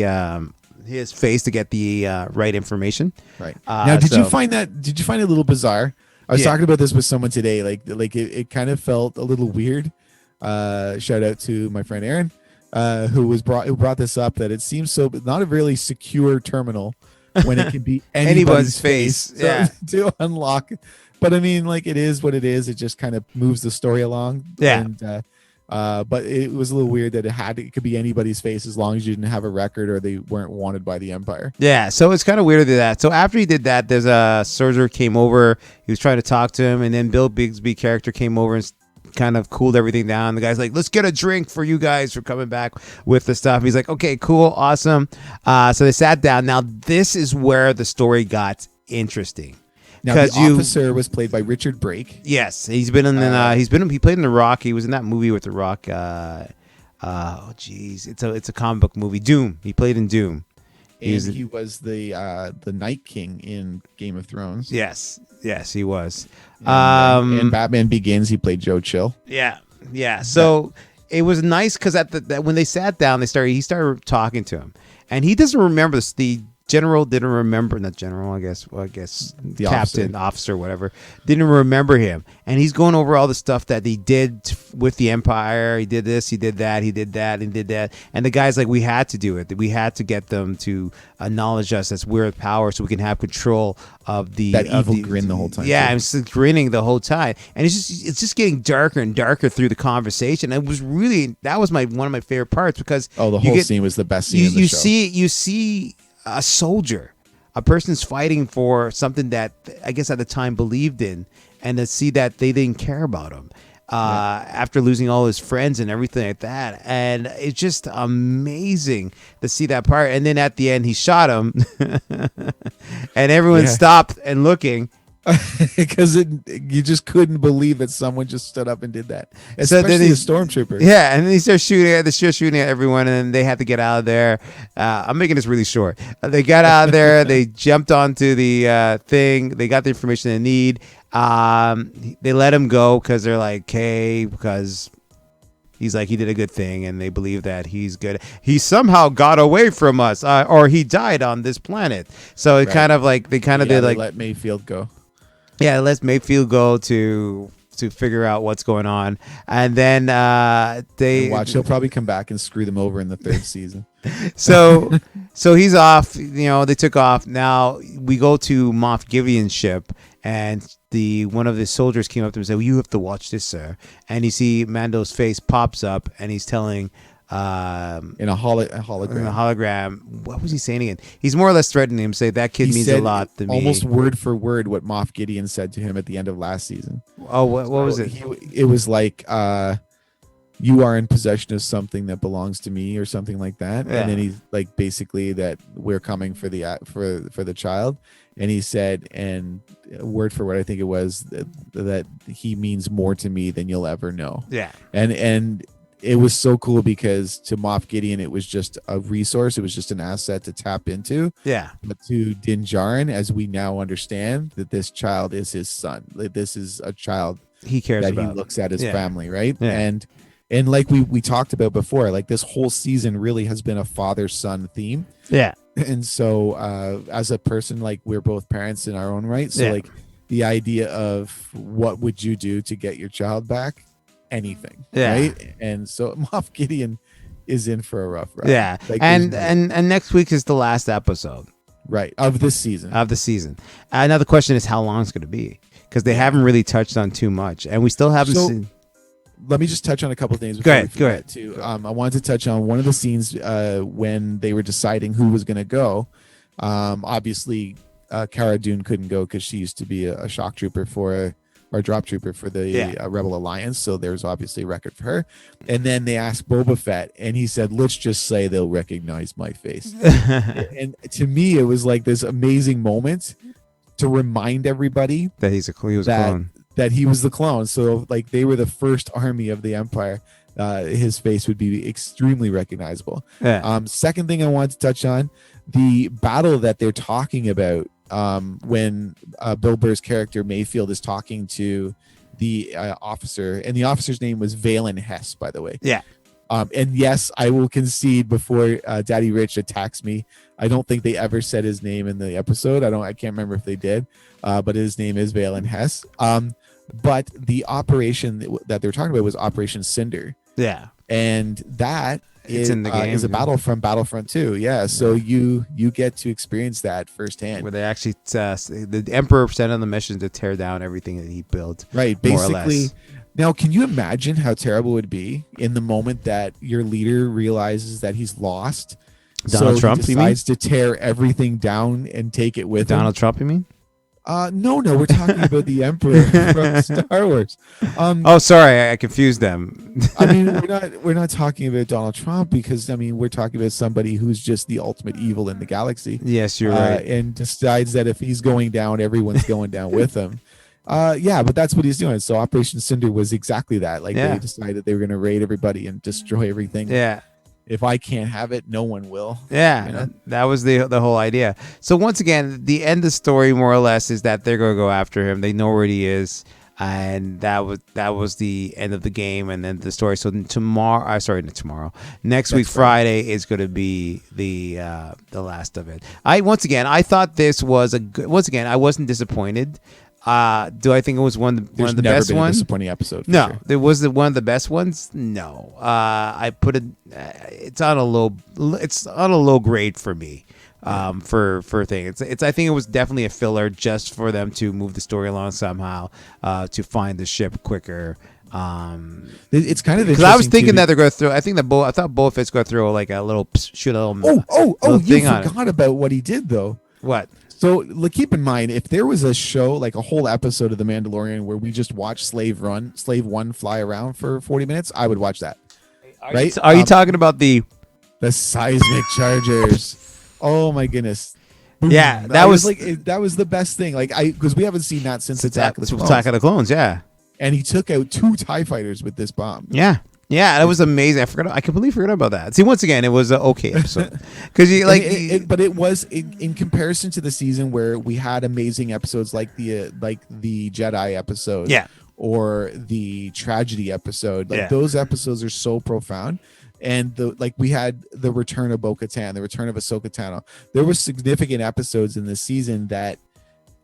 his face to get the right information. Right. Now, did you find it a little bizarre? I was talking about this with someone today. Like it kind of felt a little weird. Shout out to my friend Aaron, who brought this up, that it seems so not a really secure terminal when it can be anybody's face. Yeah. To unlock. But I mean, like, it is what it is. It just kind of moves the story along. Yeah. And, but it was a little weird that it could be anybody's face as long as you didn't have a record or they weren't wanted by the Empire. Yeah, so it's kind of weird to do that. So after he did that, there's a soldier came over. He was trying to talk to him, and then Bill Bixby character came over and kind of cooled everything down. The guy's like, let's get a drink for you guys for coming back with the stuff. He's like, okay, cool, awesome. So they sat down. Now, this is where the story got interesting. Now, the officer was played by Richard Brake. Yes, he played in The Rock. He was in that movie with The Rock. It's a comic book movie, Doom. He played in Doom. He was the Night King in Game of Thrones. Yes, he was. And Batman Begins, he played Joe Chill. Yeah. So it was nice because when they sat down, he started talking to him, and he doesn't remember this. The general didn't remember, not general, I guess the captain, officer, whatever, didn't remember him. And he's going over all the stuff that he did with the Empire. He did this, he did that, he did that, and did that. And the guy's like, we had to do it. We had to get them to acknowledge us as we're the power so we can have control of that evil grin the whole time. Yeah, I'm just grinning the whole time. And it's just getting darker and darker through the conversation. And it was really, that was one of my favorite parts because the whole scene was the best scene in the show. You see a soldier, a person's fighting for something that I guess at the time believed in, and to see that they didn't care about him after losing all his friends and everything like that. And it's just amazing to see that part. And then at the end, he shot him and everyone stopped and looking. Because you just couldn't believe that someone just stood up and did that, especially the stormtroopers. Yeah, and then he started shooting at everyone, and they had to get out of there. I'm making this really short. They got out of there. They jumped onto the thing. They got the information they need. They let him go because they're like, okay, because he's like, he did a good thing, and they believe that he's good. He somehow got away from us, or he died on this planet. So it kind of like they let Mayfield go. Yeah, let's Mayfield go to figure out what's going on, and then he'll probably come back and screw them over in the third season. So he's off. They took off. Now we go to Moff Gideon's ship, and one of the soldiers came up to him and said, well, "You have to watch this, sir." And you see Mando's face pops up, and he's telling. In a hologram. What was he saying again? He's more or less threatening him, say that kid means a lot to me. Almost word for word what Moff Gideon said to him at the end of last season. Oh, what was it? It was like, you are in possession of something that belongs to me, or something like that. Yeah. And then he's like, basically that we're coming for the child. And he said, and word for word, I think it was that he means more to me than you'll ever know. Yeah. And it was so cool because to Moff Gideon, it was just a resource. It was just an asset to tap into. Yeah. But to Din Djarin, as we now understand, that this child is his son. Like, this is a child he cares about. He looks at his family, right? Yeah. And like we talked about before, like this whole season really has been a father-son theme. Yeah. And so as a person, like, we're both parents in our own right. So like the idea of what would you do to get your child back? Anything, right? And so Moff Gideon is in for a rough ride. Yeah, like, and next week is the last episode, right, of this season. Now the question is how long it's going to be, because they haven't really touched on too much, and we still haven't seen. Let me just touch on a couple of things. Go ahead. Too. I wanted to touch on one of the scenes when they were deciding who was going to go. Obviously, Cara Dune couldn't go because she used to be a shock trooper or drop trooper for the Rebel Alliance, so there's obviously a record for her. And then they asked Boba Fett, and he said, let's just say they'll recognize my face. And to me, it was like this amazing moment to remind everybody that he was a clone. That he was the clone. So like they were the first army of the Empire. His face would be extremely recognizable. Yeah. Second thing I wanted to touch on, the battle that they're talking about when Bill Burr's character Mayfield is talking to the officer, and the officer's name was Valen Hess, by the way. Yeah. And yes, I will concede before Daddy Rich attacks me. I don't think they ever said his name in the episode. I can't remember if they did, but his name is Valen Hess. But the operation that they were talking about was Operation Cinder. Yeah. And that It's in the game, is a battle from Battlefront 2. Yeah. So you get to experience that firsthand. Where they actually, the Emperor sent on the mission to tear down everything that he built. Right. Basically. Now, can you imagine how terrible it would be in the moment that your leader realizes that he's lost? Donald Trump, he decides to tear everything down and take it with him. Donald Trump, you mean? No, we're talking about the Emperor from Star Wars. Oh, sorry, I confused them. I mean, we're not talking about Donald Trump, because I mean we're talking about somebody who's just the ultimate evil in the galaxy. Yes, you're right. And decides that if he's going down, everyone's going down with him. Yeah, but that's what he's doing. So Operation Cinder was exactly that. Like they decided they were going to raid everybody and destroy everything. Yeah. If I can't have it, no one will. Yeah, you know? that was the whole idea. So once again, the end of the story more or less is that they're going to go after him. They know where he is, and that was the end of the game and then the story. So next week Friday is going to be the last of it. I thought this was I wasn't disappointed. Do I think it was one of the best ones? Disappointing episode. No, sure. it was one of the best ones. No, I put it. It's on a low grade for me. For things. I think it was definitely a filler just for them to move the story along somehow, to find the ship quicker. It's kind of because I was thinking that they're going to throw. I thought Boba Fett's going to throw like a little shoot a little. You forgot about what he did though. What? So keep in mind, if there was a show, like a whole episode of The Mandalorian where we just watch Slave One fly around for 40 minutes, I would watch that. Are you talking about the seismic chargers? Oh my goodness. Yeah, that was the best thing. Like because we haven't seen that since Attack of the Clones. Yeah. And he took out 2 TIE fighters with this bomb. Yeah. Yeah, that was amazing. I completely forgot about that. See, once again, it was an okay episode because but it was in comparison to the season where we had amazing episodes like the Jedi episode, or the tragedy episode. Those episodes are so profound, and we had the return of Bo-Katan, the return of Ahsoka Tano. There were significant episodes in this season that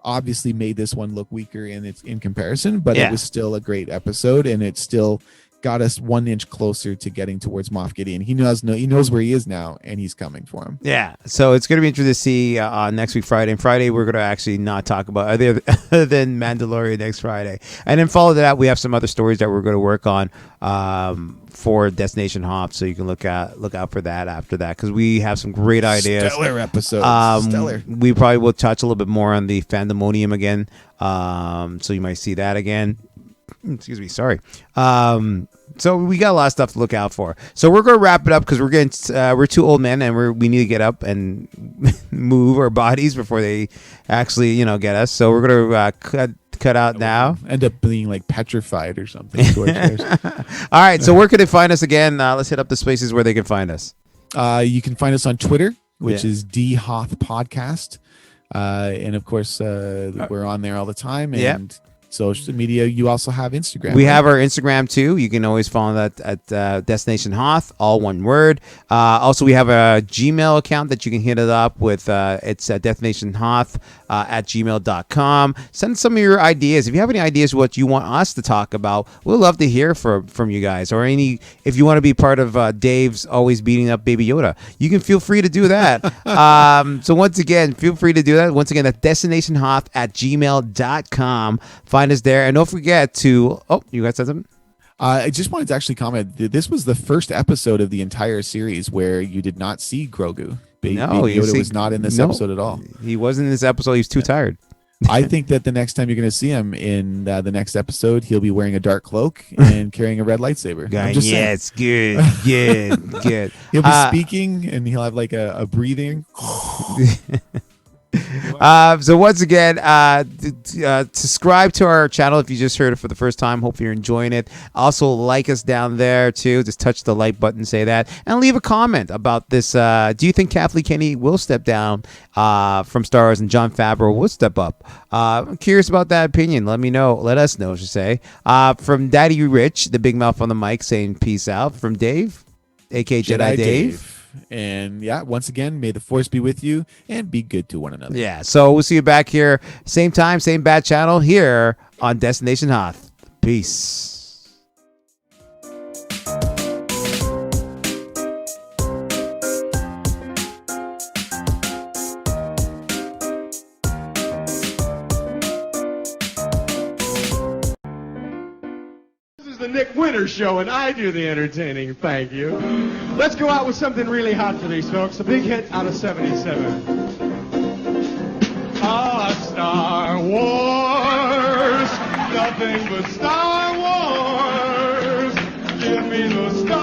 obviously made this one look weaker in comparison, but it was still a great episode, and it still got us 1 inch closer to getting towards Moff Gideon. He knows where he is now, and he's coming for him. Yeah, so it's going to be interesting to see next week Friday. And Friday we're going to actually not talk about other than Mandalorian next Friday, and then follow that we have some other stories that we're going to work on for Destination Hoth. So you can look out for that after that, because we have some great ideas. Stellar episodes. Stellar. We probably will touch a little bit more on the Fandemonium again. So you might see that again. Excuse me. Sorry. So we got a lot of stuff to look out for. So we're going to wrap it up because we're 2 old men and we need to get up and move our bodies before they actually, get us. So we're going to cut out now. End up being like petrified or something. All right. So where can they find us again? Let's hit up the spaces where they can find us. You can find us on Twitter, which is Hoth Podcast. And of course, we're on there all the time. And social media, you also have Instagram. We have our Instagram too. You can always follow that at Destination Hoth, all one word. Also, we have a Gmail account that you can hit it up with. It's destinationhoth at gmail.com. Send some of your ideas. If you have any ideas what you want us to talk about, we'll love to hear from you guys. Or if you want to be part of Dave's always beating up Baby Yoda, you can feel free to do that. So once again, feel free to do that. Once again, that's destinationhoth at gmail.com. Find us there, and don't forget to. Oh, you guys said something? I just wanted to actually comment. This was the first episode of the entire series where you did not see Grogu. Baby Yoda was not in this episode at all. He wasn't in this episode. He's too tired. I think that the next time you're going to see him in the next episode, he'll be wearing a dark cloak and carrying a red lightsaber. It's good. Good. He'll be speaking, and he'll have like a breathing. So once again, subscribe to our channel if you just heard it for the first time. Hope you're enjoying it. Also, like us down there too. Just touch the like button, say that, and leave a comment about this. Do you think Kathleen Kennedy will step down from Star Wars and Jon Favreau will step up? I'm curious about that opinion. Let me know. Let us know, I should say. From Daddy Rich, the big mouth on the mic, saying peace out. From Dave, aka Jedi Dave. And yeah, once again, may the force be with you and be good to one another. Yeah, so we'll see you back here, same time, same bad channel here on Destination Hoth. Peace. The Nick Winter Show, and I do the entertaining. Thank you. Let's go out with something really hot for these folks. A big hit out of '77. Star Wars, nothing but Star Wars. Give me the Star